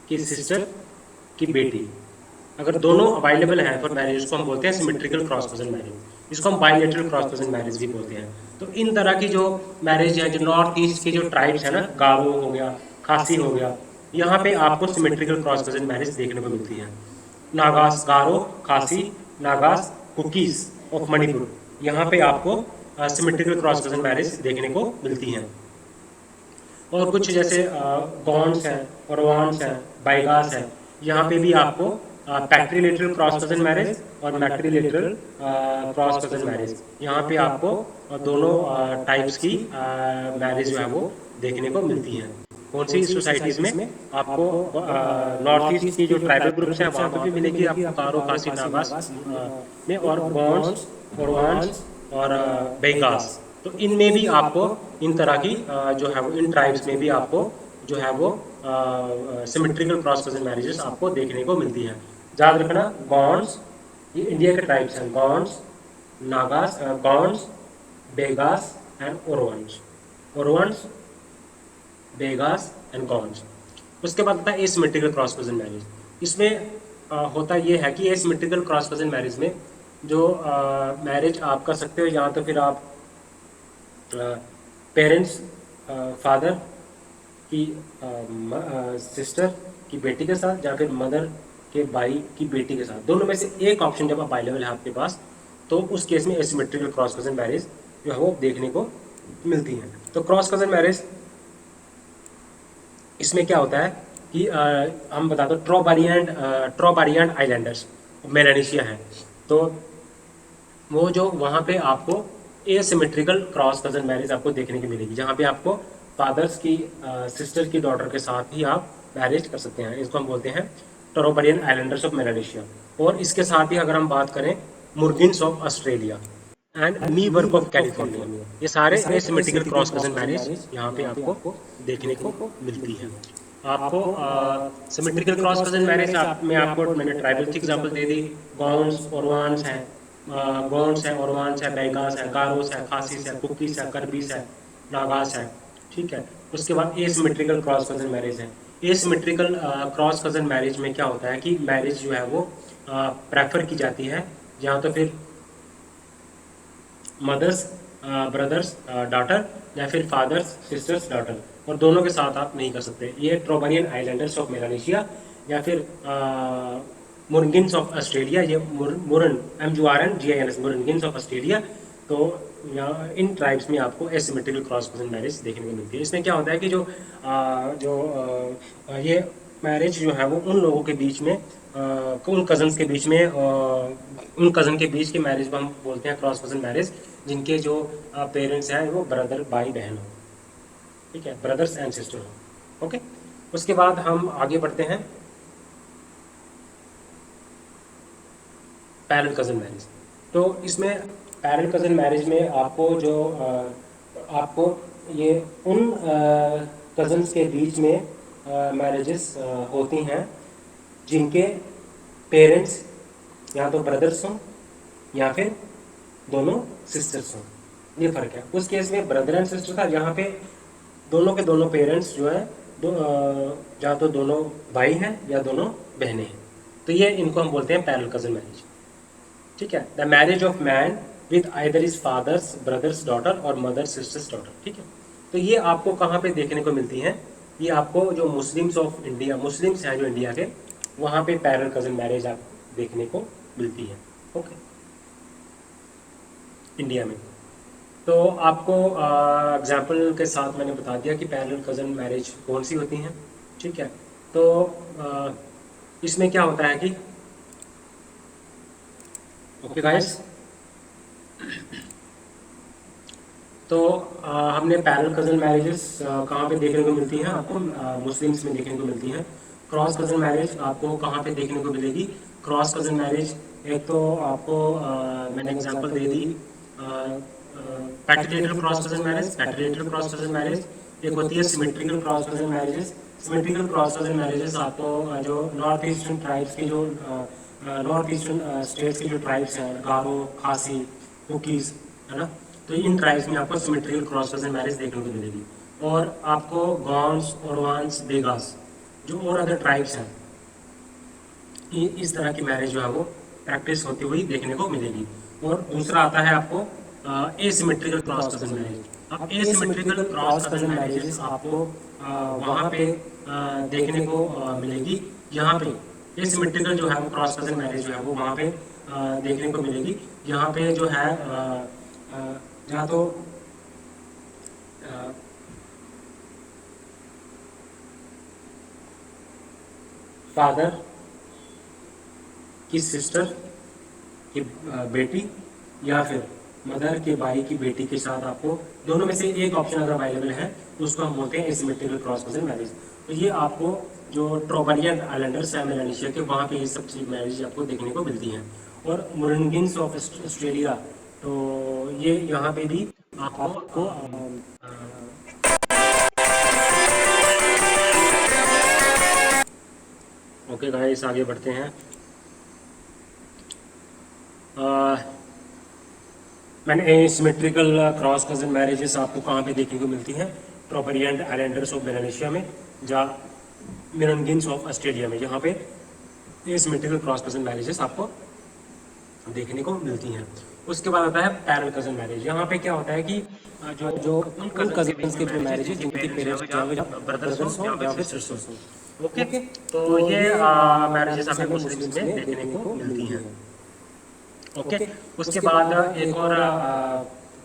की सिस्टर की बेटी, अगर दोनों अवेलेबल हैं फॉर मैरिज, उसको हम बोलते हैं सिमेट्रिकल क्रॉस कजन मैरिज। इसको हम बाइलेटरल क्रॉस कजन मैरिज भी बोलते हैं। तो इन तरह की जो मैरिज है, जो नॉर्थ ईस्ट की जो ट्राइब्स है ना, गारो हो गया, खासी हो गया, यहाँ पे आपको सिमेट्रिकल क्रॉस कजन मैरिज देखने को मिलती है। नागास, गारो, खासी, नागास, कुकीज ऑफ मणिपुर, यहाँ पे आपको सिमेट्रिकल क्रॉस कजन मैरिज देखने को मिलती हैं। और कुछ जैसे गॉन्स हैं, ओरवान्स हैं, बाइगास हैं, यहाँ पे भी आपको पैट्रीलेटरल क्रॉस कजन मैरिज और मैट्रीलेटरल क्रॉस कजन मैरिज, यहाँ पे आपको दोनों टाइप्स की मैरिज जो है वो देखने को मिलती हैं। कौन सी सोसाइटीज़ में आपको नॉर्थ ईस्ट की जो ट्राइबल ग्रुप्स हैं वहाँ पर भी मिलेगी आपको, गारो, खासी, नागास में, और गॉन्स, ओरवान्स और बेगास। तो इनमें भी आपको इन तरह की जो है वो, इन ट्राइब्स में भी आपको जो है वो सिमेट्रिकल क्रॉस कजन मैरिजेस आपको देखने को मिलती हैं। याद रखना, गॉन्स ये इंडिया के ट्राइब्स हैं, गॉन्स, नागास, गॉन्स, बेगास एंड ओरवंस, ओरवंस, बेगास एंड गॉन्स। उसके बाद आता है एसिमेट्रिकल क्रॉस कजन मैरिज। इसमें होता ये है कि एसिमेट्रिकल क्रॉस कजन मैरिज में जो मैरिज आप कर सकते हो, या तो फिर आप पेरेंट्स फादर की सिस्टर की बेटी के साथ, या फिर मदर के भाई की बेटी के साथ, दोनों में से एक ऑप्शन जब अवेलेबल है आपके पास, तो उस केस में एसिमेट्रिकल क्रॉस कजन मैरिज जो है वो देखने को मिलती है। तो क्रॉस कजन मैरिज इसमें क्या होता है कि हम बता दो, ट्रोबारियन आइलैंडर्स मेलानेशिया है, तो वो जो वहाँ पे आपको एसिमेट्रिकल क्रॉस कजन मैरिज आपको देखने की मिलेगी, जहाँ पे आपको फादर्स की सिस्टर की डॉटर के साथ ही आप मैरिज कर सकते हैं। इसको हम बोलते हैं ट्रोबारियन आइलैंडर्स ऑफ मेलानेशिया। और इसके साथ ही अगर हम बात करें Murginns of Australia, and knee work of California. ये सारे एसिमेट्रिकल क्रॉस कजन मैरिज यहाँ पे आपको देखने को मिलती है। आपको सिमेट्रिकल क्रॉस कजन मैरिज में आपको मैंने ट्राइबल्स की एग्जांपल दे दी। गौंड्स, ओरवान्स हैं, गौंड्स है, ओरवान्स है, बैगास है, गारोस है, खासिस है, कुकीस है, करबीस है, नागास है, ठीक है। उसके बाद एसिमेट्रिकल क्रॉस कजन मैरिज है। एसिमेट्रिकल क्रॉस कजन मैरिज में क्या होता है कि मैरिज जो है वो प्रेफर की जाती है, या तो फिर मदर्स ब्रदर्स डॉटर, या फिर फादर्स सिस्टर्स डॉटर, और दोनों के साथ आप नहीं कर सकते। ये ट्रोबरियन आइलैंडर्स ऑफ मेलानेशिया या फिर मुरगिन्स ऑफ ऑस्ट्रेलिया, ये मुरन MURNGINS मुरगिन्स ऑफ ऑस्ट्रेलिया। तो यहाँ इन ट्राइब्स में आपको एसिमेट्रिकल क्रॉस कजन मैरिज देखने को मिलती है। इसमें क्या होता है कि ये मैरिज जो है वो उन लोगों के बीच में उन कजन्स के बीच में उन कज़न के बीच की मैरिज को हम बोलते हैं क्रॉस कज़न मैरिज, जिनके जो पेरेंट्स हैं वो ब्रदर भाई बहन हो, ठीक है, ब्रदर्स एंड सिस्टर हो। ओके, उसके बाद हम आगे बढ़ते हैं पैरेलल कज़न मैरिज। तो इसमें पैरेलल कज़न मैरिज में आपको जो आपको ये उन कज़न्स के बीच में मैरिजेस होती हैं जिनके पेरेंट्स या तो ब्रदर्स हों या फिर दोनों सिस्टर्स हों। ये फर्क है। उस केस में ब्रदर एंड सिस्टर था, यहाँ पे दोनों के दोनों पेरेंट्स जो है या तो दोनों भाई हैं या दोनों बहनें हैं। तो ये इनको हम बोलते हैं पैरेलल कज़न मैरिज, ठीक है। The marriage of man with either his father's brother's daughter और मदर सिस्टर्स डॉटर, ठीक है। तो ये आपको कहाँ पे देखने को मिलती हैं? ये आपको जो मुस्लिम्स ऑफ इंडिया, मुस्लिम्स हैं जो इंडिया के, वहाँ पे पैरेलल कज़न मैरिज आप देखने को मिलती है। ओके, इंडिया में। तो आपको एग्जाम्पल के साथ मैंने बता दिया कि पैरेलल कज़न मैरिज कौन सी होती हैं, ठीक है। तो इसमें क्या होता है कि ओके गाइस, तो हमने पैरेलल कज़न मैरिजेस कहाँ पे देखने को मिलती हैं? आपको मुस्लिम्स में देखने को मिलती हैं। क्रॉस कज़न मैरिज आपको कहाँ पे देखने को मिलेगी? क्रॉस कज़न मैरिज एक तो आपको मैंने एग्जांपल दे दी patrilateral cross cousin marriage, patrilateral cross cousin marriage. एक होती है symmetrical cross cousin marriages. Symmetrical cross cousin marriages आपको जो नॉर्थ ईस्टर्न ट्राइब्स के जो नॉर्थ ईस्टर्न स्टेट्स के जो ट्राइब्स हैं, गारो, खासी, कुकीज़, है ना, तो इन ट्राइब्स में आपको सिमेट्रिकल क्रॉस कज़न मैरिज देखने को मिलेगी। और आपको गॉन्स, ओरवान्स, बेगास जो और अदर ट्राइब्स हैं, इस तरह की मैरिज जो है वो प्रैक्टिस होती हुई देखने को मिलेगी। और दूसरा आता है आपको एसिमेट्रिकल क्रॉस कज़न मैरिज। अब एसिमेट्रिकल क्रॉस कज़न मैरिजेस आपको वहाँ पे देखने को मिलेगी। यहाँ पे एसिमेट्रिकल जो है वो क्रॉस कज़न मैरिज जो है वो वहाँ पे देखने को मिलेगी। यहाँ पे जो है जहाँ तो फादर की सिस्टर की बेटी या फिर मदर के भाई की बेटी के साथ आपको दोनों में से एक ऑप्शन अगर अवेलेबल है तो उसको हम बोलते हैं एसिमेट्रिकल क्रॉस कज़न मैरिज। तो ये आपको जो ट्रोबरियन आइलैंडर्स हैं मेलानेशिया के, वहाँ पे ये सब चीज मैरिज आपको देखने को मिलती हैं। और मुरंगिन्स ऑफ ऑस्ट्रेलिया, तो ये यहाँ पे भी आपको ओके गाइस, आगे बढ़ते हैं। मैंने एसिमेट्रिकल क्रॉस कज़न मैरिजेस आपको कहाँ पे देखने को मिलती हैं? ट्रोबरियन आइलैंडर्स ऑफ मेलानेशिया में, जहाँ मुरंगिन्स ऑफ ऑस्ट्रेलिया में, यहाँ पे एसिमेट्रिकल क्रॉस कज़न मैरिजेस आपको देखने को मिलती हैं। उसके बाद आता है पैरेलल कज़न मैरिज। यहाँ पे क्या होता है कि जो उन कज़न्स के जो मैरिज है जिनके पेरेंट्स ब्रदर्स हो या फिर सिस्टर्स हो। ओके, तो ये मैरिजेस आपको मुस्लिम्स में देखने को मिलती हैं। ओके, उसके बाद एक और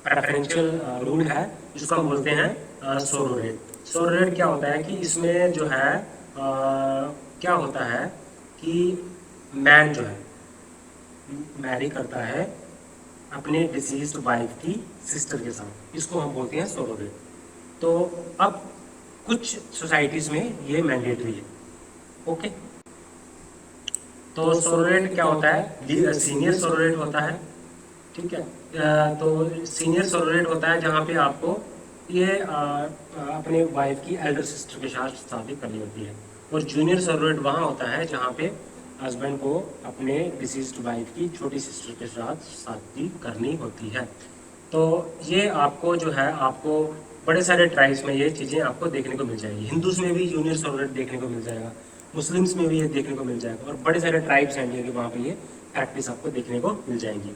प्रेफरेंशियल रूल है जिसको हम बोलते हैं सोरोरेट। सोरोरेट क्या होता है कि इसमें जो है क्या होता है कि मैन जो है मैरी करता है अपने डिसीज्ड वाइफ की सिस्टर के साथ, इसको हम बोलते हैं सोरोरेट। तो अब कुछ सोसाइटीज में ये मैंडेटरी है। ओके, तो सोरोरेट क्या होता है? सीनियर सोरोरेट होता है, ठीक है, तो सीनियर सोलोरेट होता है जहाँ पे आपको ये अपने वाइफ की एल्डर सिस्टर के साथ शादी करनी होती है। और जूनियर सोलोरेट वहाँ होता है जहाँ पे हस्बैंड को अपने डिसीज्ड वाइफ की छोटी सिस्टर के साथ शादी करनी होती है। तो ये आपको जो है आपको बड़े सारे ट्राइब्स में ये चीज़ें आपको देखने को मिल जाएगी। हिंदूज में भी जूनियर सोलोरेट देखने को मिल जाएगा, मुस्लिम्स में भी ये देखने को मिल जाएगा, और बड़े सारे ट्राइब्स हैं इंडिया के वहाँ पे ये प्रैक्टिस आपको देखने को मिल जाएंगी।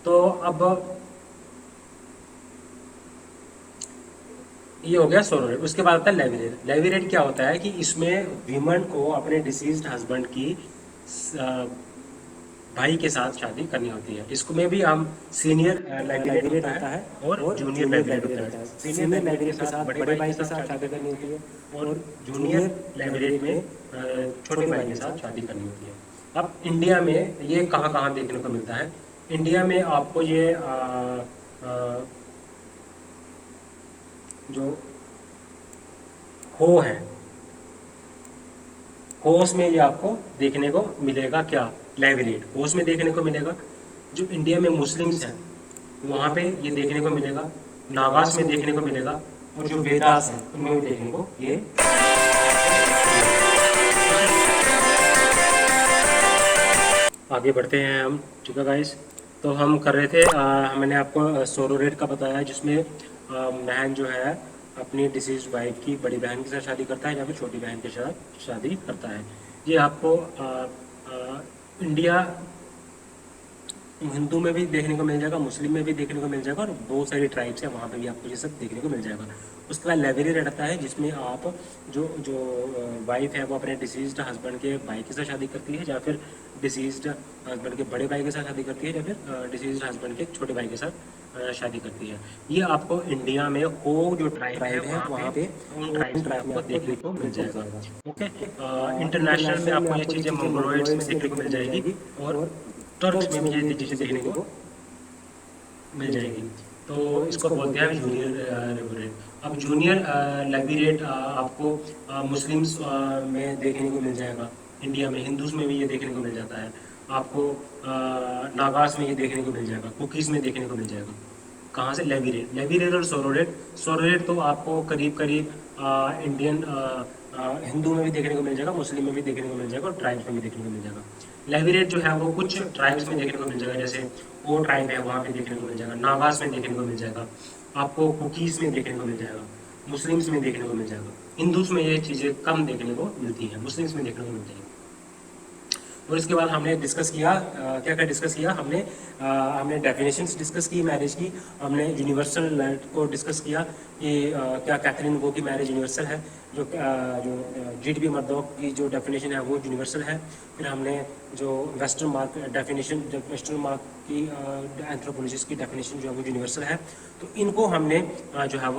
तो अब ये हो गया सोलोरेट। उसके बाद आता है लेविरेट। लेविरेट क्या होता है कि इसमें वीमन को अपने डिसीज्ड हस्बैंड की भाई के साथ शादी करनी होती है। इसको में भी हम सीनियर लेविरेट होता है और जूनियर लेविरेट होता है। सीनियर लेविरेट के साथ बड़े भाई के साथ शादी करनी होती है, और जूनियर लेविरेट में छोटे भाई के साथ शादी करनी होती है। अब इंडिया में ये कहाँ कहाँ देखने को मिलता है? इंडिया में आपको ये जो हो है, होश में ये आपको देखने को मिलेगा क्या? लेविरेट होश में देखने को मिलेगा। जो इंडिया में मुस्लिम्स हैं वहाँ पे ये देखने को मिलेगा, नागास में देखने को मिलेगा, और जो वेदास हैं उनमें भी देखने को ये। आगे बढ़ते हैं हम। ठीक है गाइस, तो हम कर रहे थे मैंने आपको सोलोरेट का बताया, जिसमें मैन जो है अपनी डिसीज वाइफ की बड़ी बहन के साथ शादी करता है या फिर छोटी बहन के साथ शादी करता है। ये आपको इंडिया हिंदू में भी देखने को मिल जाएगा, मुस्लिम में भी देखने को मिल जाएगा, और बहुत सारी ट्राइब्स हैं वहाँ पे भी आपको ये सब देखने को मिल जाएगा। उसके बाद लेवरी रहता है, जिसमें आप जो जो वाइफ है वो अपने डिसीज्ड हस्बैंड के भाई के साथ शादी करती है, या फिर डिसीज्ड हस्बैंड के बड़े भाई के साथ शादी करती है, या फिर डिसीज्ड हस्बैंड के छोटे भाई के साथ शादी करती है। ये आपको इंडिया में हो जो ट्राइब है वहाँ पे उन ट्राइब को देखने को मिल जाएगा। ओके, इंटरनेशनल में आपको ये चीज़ें मंगोलॉइड्स में देखने को मिल जाएगी, और टर्क्स में भी ये चीज़ें देखने को मिल जाएगी। तो इसको बोलते हैं जूनियर लेविरेट। अब जूनियर लेविरेट आपको मुस्लिम्स में देखने को मिल जाएगा, इंडिया में हिंदूज में भी ये देखने को मिल जाता है आपको, नागास में ये देखने को मिल जाएगा, कुकीज़ में देखने को मिल जाएगा। कहाँ से? लेविरेट। लेविरेट और सोरोरेट। सोरोरेट तो आपको करीब करीब इंडियन हिंदू में भी देखने को मिल जाएगा, मुस्लिम में भी देखने को मिल जाएगा, और ट्राइब्स में भी देखने को मिल जाएगा। लेविरेट जो है वो कुछ ट्राइब्स में देखने को मिल जाएगा, जैसे वो ट्राइब है वहाँ पे देखने को मिल जाएगा, नागास में देखने को मिल जाएगा, आपको कुकीज़ में देखने को मिल जाएगा, मुस्लिम्स में देखने को मिल जाएगा। हिंदूज में ये चीज़ें कम देखने को मिलती हैं, मुस्लिम्स में देखने को मिलती हैं। और इसके बाद हमने डिस्कस किया क्या क्या डिस्कस किया हमने डेफिनेशंस डिस्कस की मैरिज की, हमने यूनिवर्सल को डिस्कस किया कि क्या कैथरीन वो की मैरिज यूनिवर्सल है, जो जीडीपी मर्डॉक की जो डेफिनेशन है वो यूनिवर्सल है। फिर हमने जो western mark definition, western mark की एंथ्रोपोलॉजिस्ट की डेफिनेशन जो है वो यूनिवर्सल है। तो इनको हमने जो है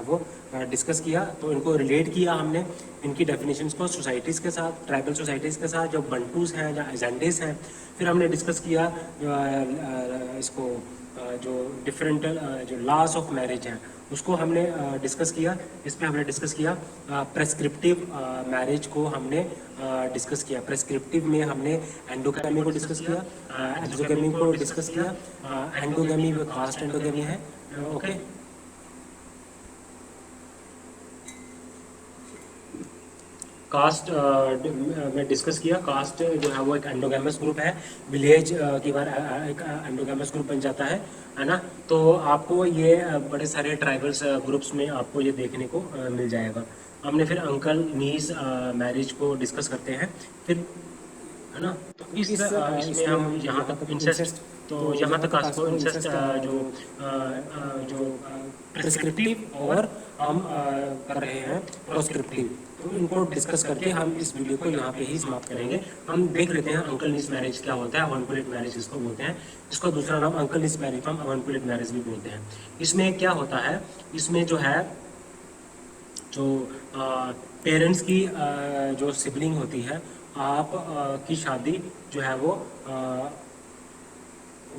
वो डिस्कस किया, तो इनको रिलेट किया हमने इनकी डेफिनेशंस को सोसाइटीज़ के साथ, ट्राइबल सोसाइटीज़ के साथ, जो बंटूज़ हैं या एजेंडेस हैं। फिर हमने डिस्कस किया इसको जो डिफरेंट जो लॉस ऑफ मैरिज हैं उसको हमने डिस्कस किया। इसमें हमने डिस्कस किया प्रेस्क्रिप्टिव मैरिज को हमने डिस्कस किया। प्रेस्क्रिप्टिव में हमने एंडोगैमी को डिस्कस किया, एक्सोगैमी को डिस्कस किया। एंडोगैमी में कास्ट एंडोगैमी है। ओके, कास्ट में डिस्कस किया। कास्ट जो है वो एक एंडोगैमस ग्रुप है, विलेज की बार एक एंडोगैमस ग्रुप बन जाता है ना। तो आपको ये बड़े सारे ट्राइबल्स ग्रुप्स में आपको ये देखने को मिल जाएगा। हमने फिर अंकल नीस मैरिज को डिस्कस करते हैं फिर, है ना। तो इसमें हम यहाँ तक इंसेस्ट, तो यहाँ तक आपको इंसेस्ट जो प्रिस्क्रिप्टिव और हम कर रहे हैं प्रोस्क्रिप्टिव, तो इनको डिस्कस करके हम इस वीडियो को यहाँ पे ही समाप्त करेंगे। हम देख लेते हैं अंकल नीस मैरिज क्या होता है। अनवैलिड मैरिज इसको बोलते हैं, इसको दूसरा नाम अंकल नीस मैरिज हम अनवैलिड मैरिज भी बोलते हैं। इसमें क्या होता है, इसमें जो है जो पेरेंट्स की जो सिबलिंग होती है, आप की शादी जो है वो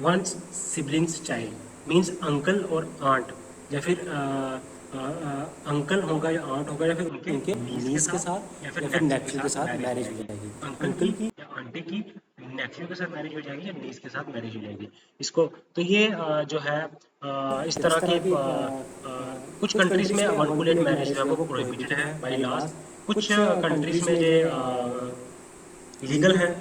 one siblings child means uncle और आंट, या फिर अंकल होगा या आंट होगा, या फिर उनके नीस के साथ या फिर नेफ्यू के साथ मैरिज हो जाएगी। अंकल की या आंटी की नेफ्यू के साथ मैरिज हो जाएगी या नीस के साथ मैरिज हो जाएगी इसको। तो ये जो है इस तरह के कुछ कंट्रीज में अनकुलेट मैरिज जो है वो प्रोहिबिटेड है बाय लॉज, कुछ कंट्रीज में ये लीगल है।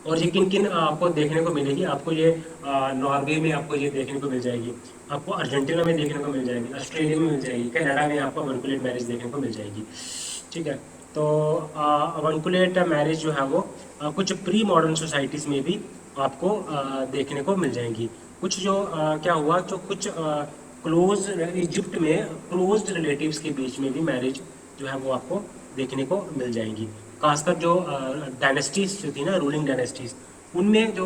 और ये किन किन आपको देखने को मिलेगी, आपको ये नॉर्वे में आपको ये देखने को मिल जाएगी, आपको अर्जेंटीना में देखने को मिल जाएगी, ऑस्ट्रेलिया में मिल जाएगी, कनाडा में आपको अनकुलेट मैरिज देखने को मिल जाएगी। ठीक है, तो अनकुलेट मैरिज जो है वो कुछ प्री मॉडर्न सोसाइटीज़ में भी आपको देखने को मिल जाएंगी। कुछ जो क्या हुआ, जो कुछ क्लोज इजिप्ट में क्लोज रिलेटिव्स के बीच में भी मैरिज जो है वो आपको देखने को मिल जाएंगी। खासकर जो डायनेस्टीज जो थी ना, रूलिंग डायनेस्टीज, उनमें जो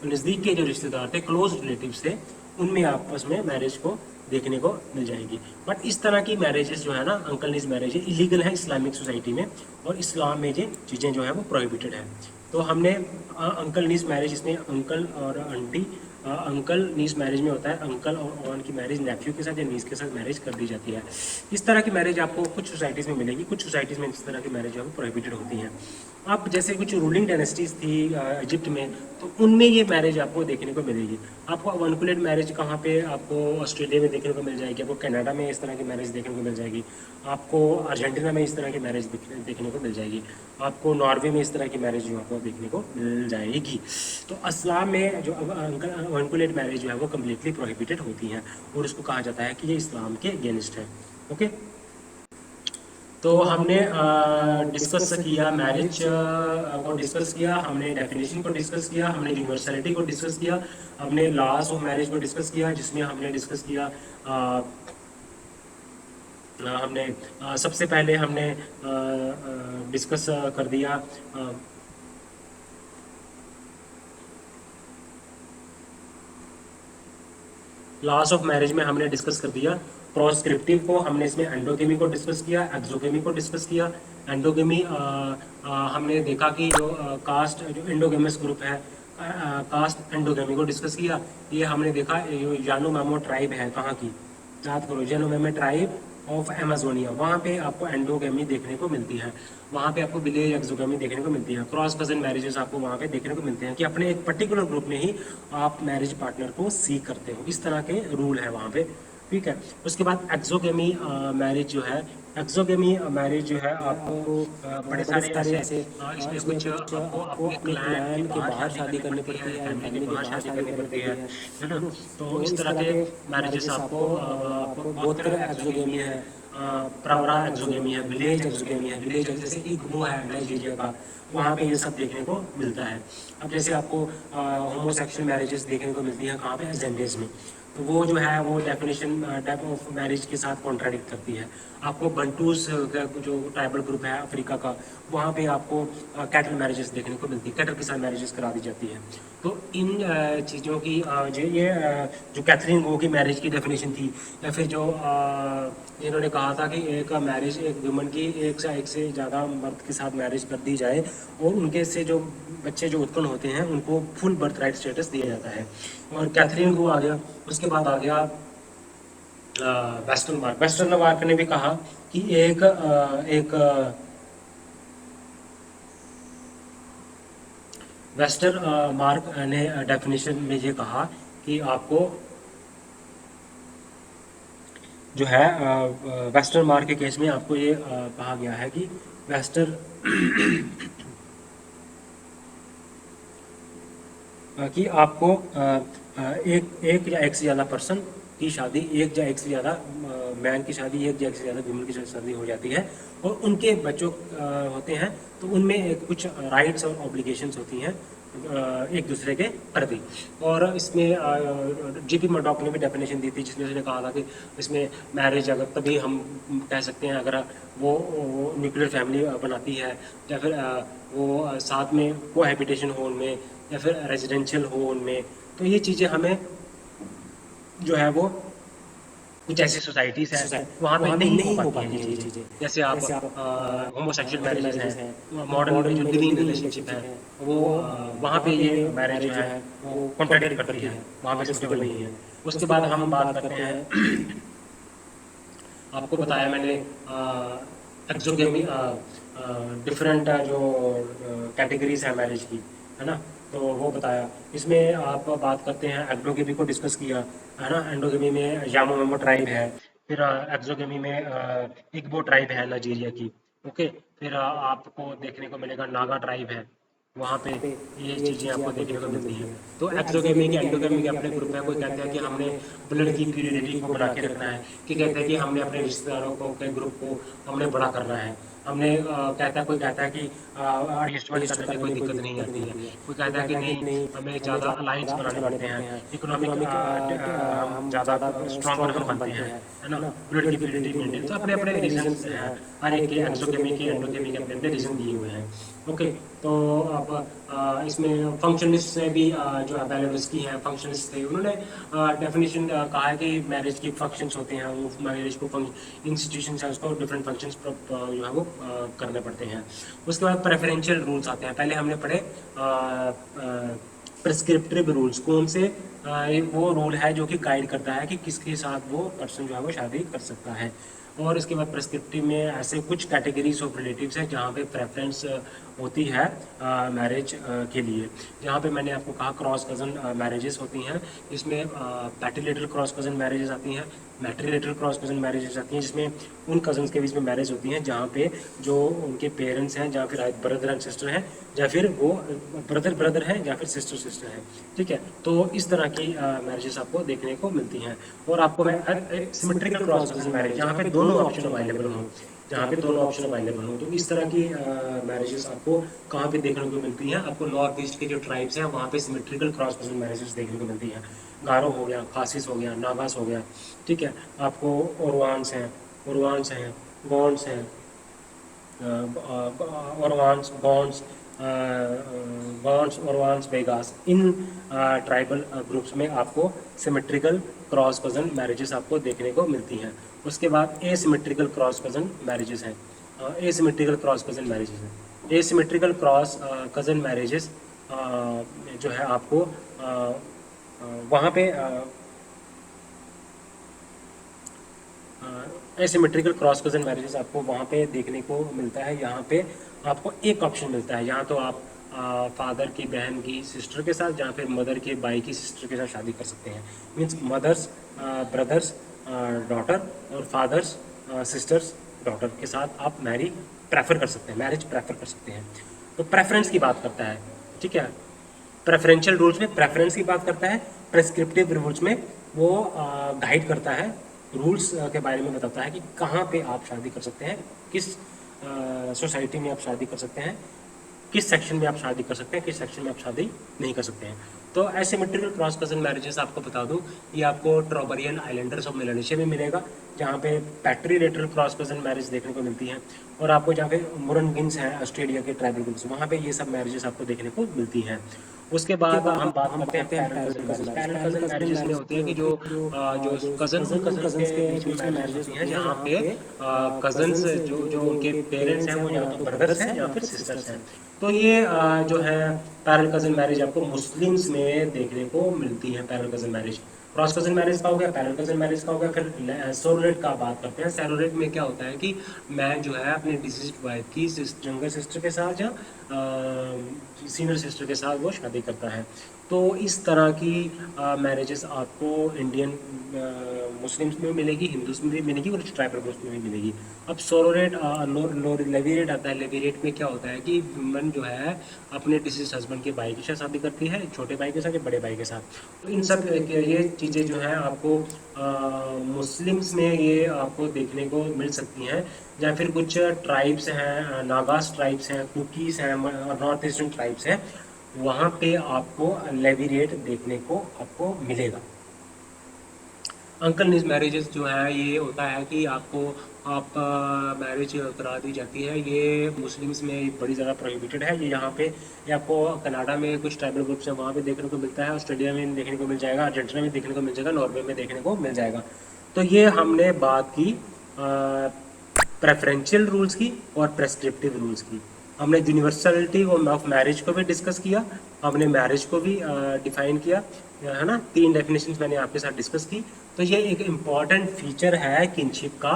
नज़दीक के जो रिश्तेदार थे, क्लोज रिलेटिव्स थे, उनमें आपस में मैरिज को देखने को मिल जाएगी। बट इस तरह की मैरिजेस जो है ना, अंकल नीज मैरिज इलीगल है इस्लामिक सोसाइटी में, और इस्लाम में ये चीज़ें जो है वो प्रोहिबिटेड है। तो हमने अंकल नीज मैरिज, इसमें अंकल और आंटी, अंकल नीज मैरिज में होता है अंकल और ऑन की मैरिज नेफ्यू के साथ या नीज के साथ मैरिज कर दी जाती है। इस तरह की मैरिज आपको कुछ सोसाइटीज़ में मिलेगी, कुछ सोसाइटीज़ में इस तरह की मैरिज जो है प्रोहिबिटेड होती हैं। अब जैसे कुछ रूलिंग डायनेस्टीज थी इजिप्ट में, तो उनमें ये मैरिज आपको देखने को मिलेगी। आपको अनकुलेट मैरिज कहाँ पे, आपको ऑस्ट्रेलिया में देखने को मिल जाएगी, आपको कनाडा में इस तरह की मैरिज देखने को मिल जाएगी, आपको अर्जेंटीना में इस तरह की मैरिज देखने को मिल जाएगी, आपको नॉर्वे में इस तरह की मैरिज जो आपको देखने को मिल जाएगी। तो इस्लाम में जो अनकुलेट मैरिज जो है वो कम्प्लीटली प्रोहिबिटेड होती हैं, और उसको कहा जाता है कि ये इस्लाम के अगेंस्ट है। ओके, तो हमने डिस्कस किया मैरिज को डिस्कस किया, हमने डेफिनेशन को डिस्कस किया, हमने यूनिवर्सलिटी को डिस्कस किया, हमने लॉज ऑफ मैरिज को डिस्कस किया, जिसमें हमने डिस्कस किया हमने सबसे पहले हमने डिस्कस कर दिया लॉस ऑफ मैरिज में हमने डिस्कस कर दिया प्रोस्क्रिप्टिव को, हमने इसमें एंडोगेमी को डिस्कस किया, एक्सोगेमी को डिस्कस किया। एंडोगेमी हमने देखा कि जो कास्ट जो एंडोगेमस ग्रुप है, कास्ट एंडोगेमी को डिस्कस किया। ये हमने देखा यानोमामो ट्राइब है, कहाँ की याद करो, यानोमामो ट्राइब ऑफ अमेजोनिया, वहाँ पे आपको एंडोगेमी देखने को मिलती है, वहाँ पे आपको विलेज एक्सोगेमी देखने को मिलती है। क्रॉस कजन मैरिजेस आपको वहाँ पे देखने को मिलते हैं कि अपने एक पर्टिकुलर ग्रुप में ही आप मैरिज पार्टनर को सीख करते हो, इस तरह के रूल है वहाँ पे। ठीक है, उसके बाद एक्सोगेमी मैरिज जो है, एक्सोगेमी मैरिज जो है आपको बड़े सारे ऐसे इसमें कुछ आपको अपने क्लैन के बाहर शादी करनी पड़ती है, फैमिली के बाहर शादी करनी पड़ती है ना। तो इस तरह के मैरिजेस आपको गोत्र एक्सोगेमी है, प्रवरा एक्सोगेमी है, विलेज एक्सोगेमी है, विलेज जैसे इग्बो है नाइजीरिया का, वहाँ पे ये सब देखने को मिलता है। अब जैसे आपको होमोसेक्सुअल मैरिजेस देखने को मिलती हैं कहाँ पे, ज़ैम्बिया में, तो वो जो है वो डेफिनेशन टाइप ऑफ मैरिज के साथ कॉन्ट्राडिक्ट करती है। आपको बंटूस का जो ट्राइबल ग्रुप है अफ्रीका का, वहाँ पे आपको कैटल मैरिजेस देखने को मिलती है, कैटल के साथ मैरिजेस करा दी जाती है। तो इन चीज़ों की जो कैथरीन गो की मैरिज की डेफिनेशन थी, या फिर जो इन्होंने कहा था कि एक मैरिज एक वुमन की एक से ज़्यादा मर्द के साथ मैरिज कर दी जाए और उनके से जो बच्चे जो उत्पन्न होते हैं उनको फुल बर्थ राइट स्टेटस दिया जाता है, और कैथरीन गो आ गया। उसके बाद आ गया वेस्टर्न मार्क। वेस्टर्न मार्क ने भी कहा कि वेस्टर्न मार्क ने डेफिनेशन में ये कहा कि आपको जो है वेस्टर्न मार्क के केस में आपको ये कहा गया है कि वेस्टर्न कि आपको एक या एक से ज़्यादा पर्सन की शादी, एक या एक से ज़्यादा मैन की शादी, एक या एक से ज़्यादा वुमेन की शादी हो जाती है, और उनके बच्चों होते हैं, तो उनमें कुछ राइट्स और ऑब्लिगेशंस होती हैं एक दूसरे के प्रति। और इसमें जीपी मर्डॉक ने भी डेफिनेशन दी थी, जिसमें उसने कहा था कि इसमें मैरिज अगर तभी हम कह सकते हैं अगर वो न्यूक्लियर फैमिली बनाती है, या फिर वो साथ में कोहैबिटेशन हो उनमें, या फिर रेजिडेंशियल हो उनमें। तो ये चीज़ें हमें जो है वो कुछ ऐसी सोसाइटीज़ हैं वहाँ पे नहीं हो पाती हैं ये चीज़ें। जैसे आप होमोसेक्सुअल मैरिजेस हैं, मॉडर्न जो लिविंग रिलेशनशिप है, वो वहाँ पे ये मैरिज जो है वो कॉन्ट्रैक्ट करती है, वहाँ पे सूटेबल नहीं है। उसके बाद हम बात करते हैं, आपको बताया मैंने एक्सोगेमी डिफरेंट जो कैटेगरीज है मैरिज की, है ना, तो वो बताया। इसमें आप बात करते हैं एंडोगेमी को डिस्कस किया, है ना। एंडोगेमी में यामोमोमो ट्राइब है, फिर एक्सोगेमी में इग्बो ट्राइब है नाइजीरिया की। ओके, फिर आपको देखने को मिलेगा नागा ट्राइब है, वहाँ पे ये चीज़ें आपको देखने को मिलती हैं। तो एक्सोगेमी के एंडोगेमी के अपने ग्रुप है, कोई कहता है कि हमने ब्लड की प्यूरिटी को बना के रखना है, कि कहता है कि हमने अपने रिश्तेदारों को, के ग्रुप को हमने बड़ा करना है, हमने कहता है, कोई कहता है कि एडजस्टमेंट करने में कोई दिक्कत नहीं आती है, कोई कहता है कि नहीं हमें ज़्यादा अलाइंस बनाने पड़ते हैं, इकोनॉमिक हम ज़्यादा स्ट्रॉन्गर हम बनते हैं, है ना, ब्लड की प्यूरिटी मेंटेन। तो अपने अपने रीजन हैं, हर एक के एक्सोकेमी के एंडोकेमी के अपने अपने रीजन दिए हुए हैं। ओके, तो अब इसमें फंक्शनिस्ट ने भी जो है बैलेंस की है, फंक्शनिस्ट थे, उन्होंने डेफिनेशन कहा है कि मैरिज के फंक्शंस होते हैं, वो मैरिज को इंस्टीट्यूशन है उसको डिफरेंट फंक्शंस जो है वो करने पड़ते हैं। उसके बाद प्रेफरेंशियल रूल्स आते हैं। पहले हमने पढ़े प्रिस्क्रिप्टिव रूल्स, कौन से वो रूल है जो कि गाइड करता है कि किसके साथ वो पर्सन जो है वो शादी कर सकता है। और इसके बाद प्रेस्क्रिप्टिव में ऐसे कुछ कैटेगरीज ऑफ रिलेटिव्स हैं जहाँ पे प्रेफरेंस होती है मैरिज के लिए। जहाँ पे मैंने आपको कहा क्रॉस कज़न मैरिजेस होती हैं, जिसमें पैटिलेटरल क्रॉस कज़न मैरिजेस आती हैं, मैट्रिलेटरल क्रॉस कज़न मैरिजेस आती हैं, जिसमें उन कज़न्स के बीच में मैरिज होती हैं जहाँ पे जो उनके पेरेंट्स हैं, या फिर ब्रदर एंड सिस्टर हैं, या फिर वो ब्रदर ब्रदर हैं, या फिर सिस्टर सिस्टर हैं। ठीक है, तो इस तरह की मैरिजेस आपको देखने को मिलती हैं। और आपको मैं सिमेट्रिकल क्रॉस कज़न मैरिज, जहाँ पे दोनों ऑप्शन अवेलेबल हों, जहाँ पे दोनों ऑप्शन अवेलेबल हों, तो इस तरह की मैरिजेस आपको कहाँ पे देखने को मिलती हैं? आपको नॉर्थ ईस्ट के जो ट्राइब्स हैं वहाँ पे सिमेट्रिकल क्रॉस कज़न मैरिजेस देखने को मिलती हैं। गारो हो गया, खासिस हो गया, नागास हो गया, ठीक है, आपको ओरवान्स हैं, गॉन्ड्स हैं, ओरवान्स, Gonds, Gonds, ओरवान्स, Begas, in tribal groups में आपको सिमेट्रिकल क्रॉस कज़न मैरिजेस आपको देखने को मिलती हैं। उसके बाद एसिमेट्रिकल क्रॉस कज़न मैरिजेस हैं, एसिमेट्रिकल क्रॉस कज़न मैरिजेस हैं। एसिमेट्रिकल क्रॉस कज़न मैरिजेस जो है आपको वहाँ पे एसिमेट्रिकल क्रॉस कज़न मैरिजेस आपको वहाँ पे देखने को मिलता है। यहाँ पे आपको एक ऑप्शन मिलता है, यहाँ तो आप फादर की बहन की सिस्टर के साथ, या फिर मदर के भाई की सिस्टर के साथ शादी कर सकते हैं। मीन्स मदर्स ब्रदर्स डॉटर, और फादर्स सिस्टर्स डॉटर के साथ आप मैरिज प्रेफर कर सकते हैं। तो प्रेफरेंस की बात करता है, ठीक है, प्रेफरेंशियल रूल्स में प्रेफरेंस की बात करता है, प्रेस्क्रिप्टिव रूल्स में वो गाइड करता है, रूल्स के बारे में बताता है कि कहाँ पे आप शादी कर सकते हैं, किस सोसाइटी में आप शादी कर सकते हैं, किस सेक्शन में आप शादी कर सकते हैं, किस सेक्शन में आप शादी नहीं कर सकते हैं। तो एसिमेट्रिकल क्रॉस कज़न मैरिजेस आपको बता दूं, ये आपको ट्रोबरियन आइलैंडर्स ऑफ मेलानेशिया में मिलेगा, जहाँ पे पैट्रीलेटरल क्रॉस कज़न मैरिज देखने को मिलती हैं। और आपको जहाँ पे मुरनगिन्स हैं, ऑस्ट्रेलिया के ट्राइबल ग्रुप्स, वहाँ पे ये सब मैरिजेस आपको देखने को मिलती हैं। उसके बाद हम बात करते हैं parent cousin marriage. Parent cousin marriages में होती है कि जो कज़न्स के बीच में मैरिज होती हैं, जहाँ पे कज़न्स जो जो उनके पेरेंट्स हैं वो या तो ब्रदर्स हैं या फिर सिस्टर्स हैं। तो ये जो है पैरेलल कज़न मैरिज आपको मुस्लिम्स में देखने को मिलती है। Parallel cousin marriage, cross cousin marriage का हो गया, पैरेलल कज़न मैरिज का हो गया। फिर सरोगेट का बात करते हैं। सरोगेट में क्या होता है कि मैं जो है अपने डिसीज्ड वाइफ की यंगर सिस्टर के साथ या सीनियर सिस्टर के साथ वो शादी करता है। तो इस तरह की मैरिजेस आपको इंडियन मुस्लिम्स में मिलेगी, हिंदूज में भी मिलेगी, और ट्राइबल ग्रुप्स में भी मिलेगी। अब सोरोरेट लेवीरेट आता है। लेवीरेट में क्या होता है कि वुमन जो है अपने डिसीज हस्बैंड के भाई के साथ शादी करती है, छोटे भाई के साथ या बड़े भाई के साथ। तो इन सब ये चीज़ें जो है आपको मुस्लिम्स में ये आपको देखने को मिल सकती हैं। या फिर कुछ ट्राइब्स हैं, नागास ट्राइब्स हैं, कुकीज़ हैं, और नॉर्थ ईस्टर्न ट्राइब्स हैं, वहाँ पे आपको लेवीरेट देखने को आपको मिलेगा। अंकल नीज मैरिजेस जो है ये होता है कि आपको आप मैरिज करा दी जाती है। ये मुस्लिम्स में बड़ी ज़्यादा प्रोहिबिटेड है। ये यहाँ पे ये आपको कनाडा में कुछ ट्राइबल ग्रुप्स हैं वहाँ पे देखने को मिलता है, ऑस्ट्रेलिया में देखने को मिल जाएगा, अर्जेंटीना में देखने को मिल जाएगा, नॉर्वे में देखने को मिल जाएगा। तो ये हमने बात की प्रेफरेंशियल रूल्स की और प्रेस्क्रिप्टिव रूल्स की। हमने यूनिवर्सलिटी ऑफ मैरिज को भी डिस्कस किया, हमने मैरिज को भी डिफाइन किया, है ना। 3 डेफिनेशंस मैंने आपके साथ डिस्कस की। तो ये एक इम्पॉर्टेंट फीचर है किनशिप का,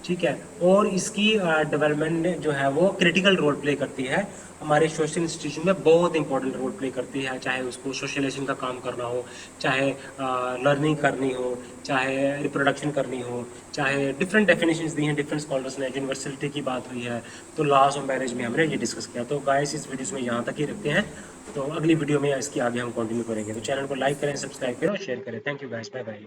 ठीक है। और इसकी डेवलपमेंट जो है वो क्रिटिकल रोल प्ले करती है हमारे सोशल इंस्टीट्यूशन में, बहुत इंपॉर्टेंट रोल प्ले करती है, चाहे उसको सोशलाइजेशन का काम करना हो, चाहे लर्निंग करनी हो, चाहे रिप्रोडक्शन करनी हो, चाहे डिफरेंट डेफिनेशंस दी हैं डिफरेंट स्कॉलर्स ने, यूनिवर्सलिटी की बात हुई है, तो लॉस ऑफ मैरिज में हमने ये डिस्कस किया। तो गाइस इस वीडियो में यहाँ तक ही रखते हैं, तो अगली वीडियो में इसकी आगे हम कंटिन्यू करेंगे। तो चैनल को लाइक करें, सब्सक्राइब करें और शेयर करें। Thank you guys, bye bye.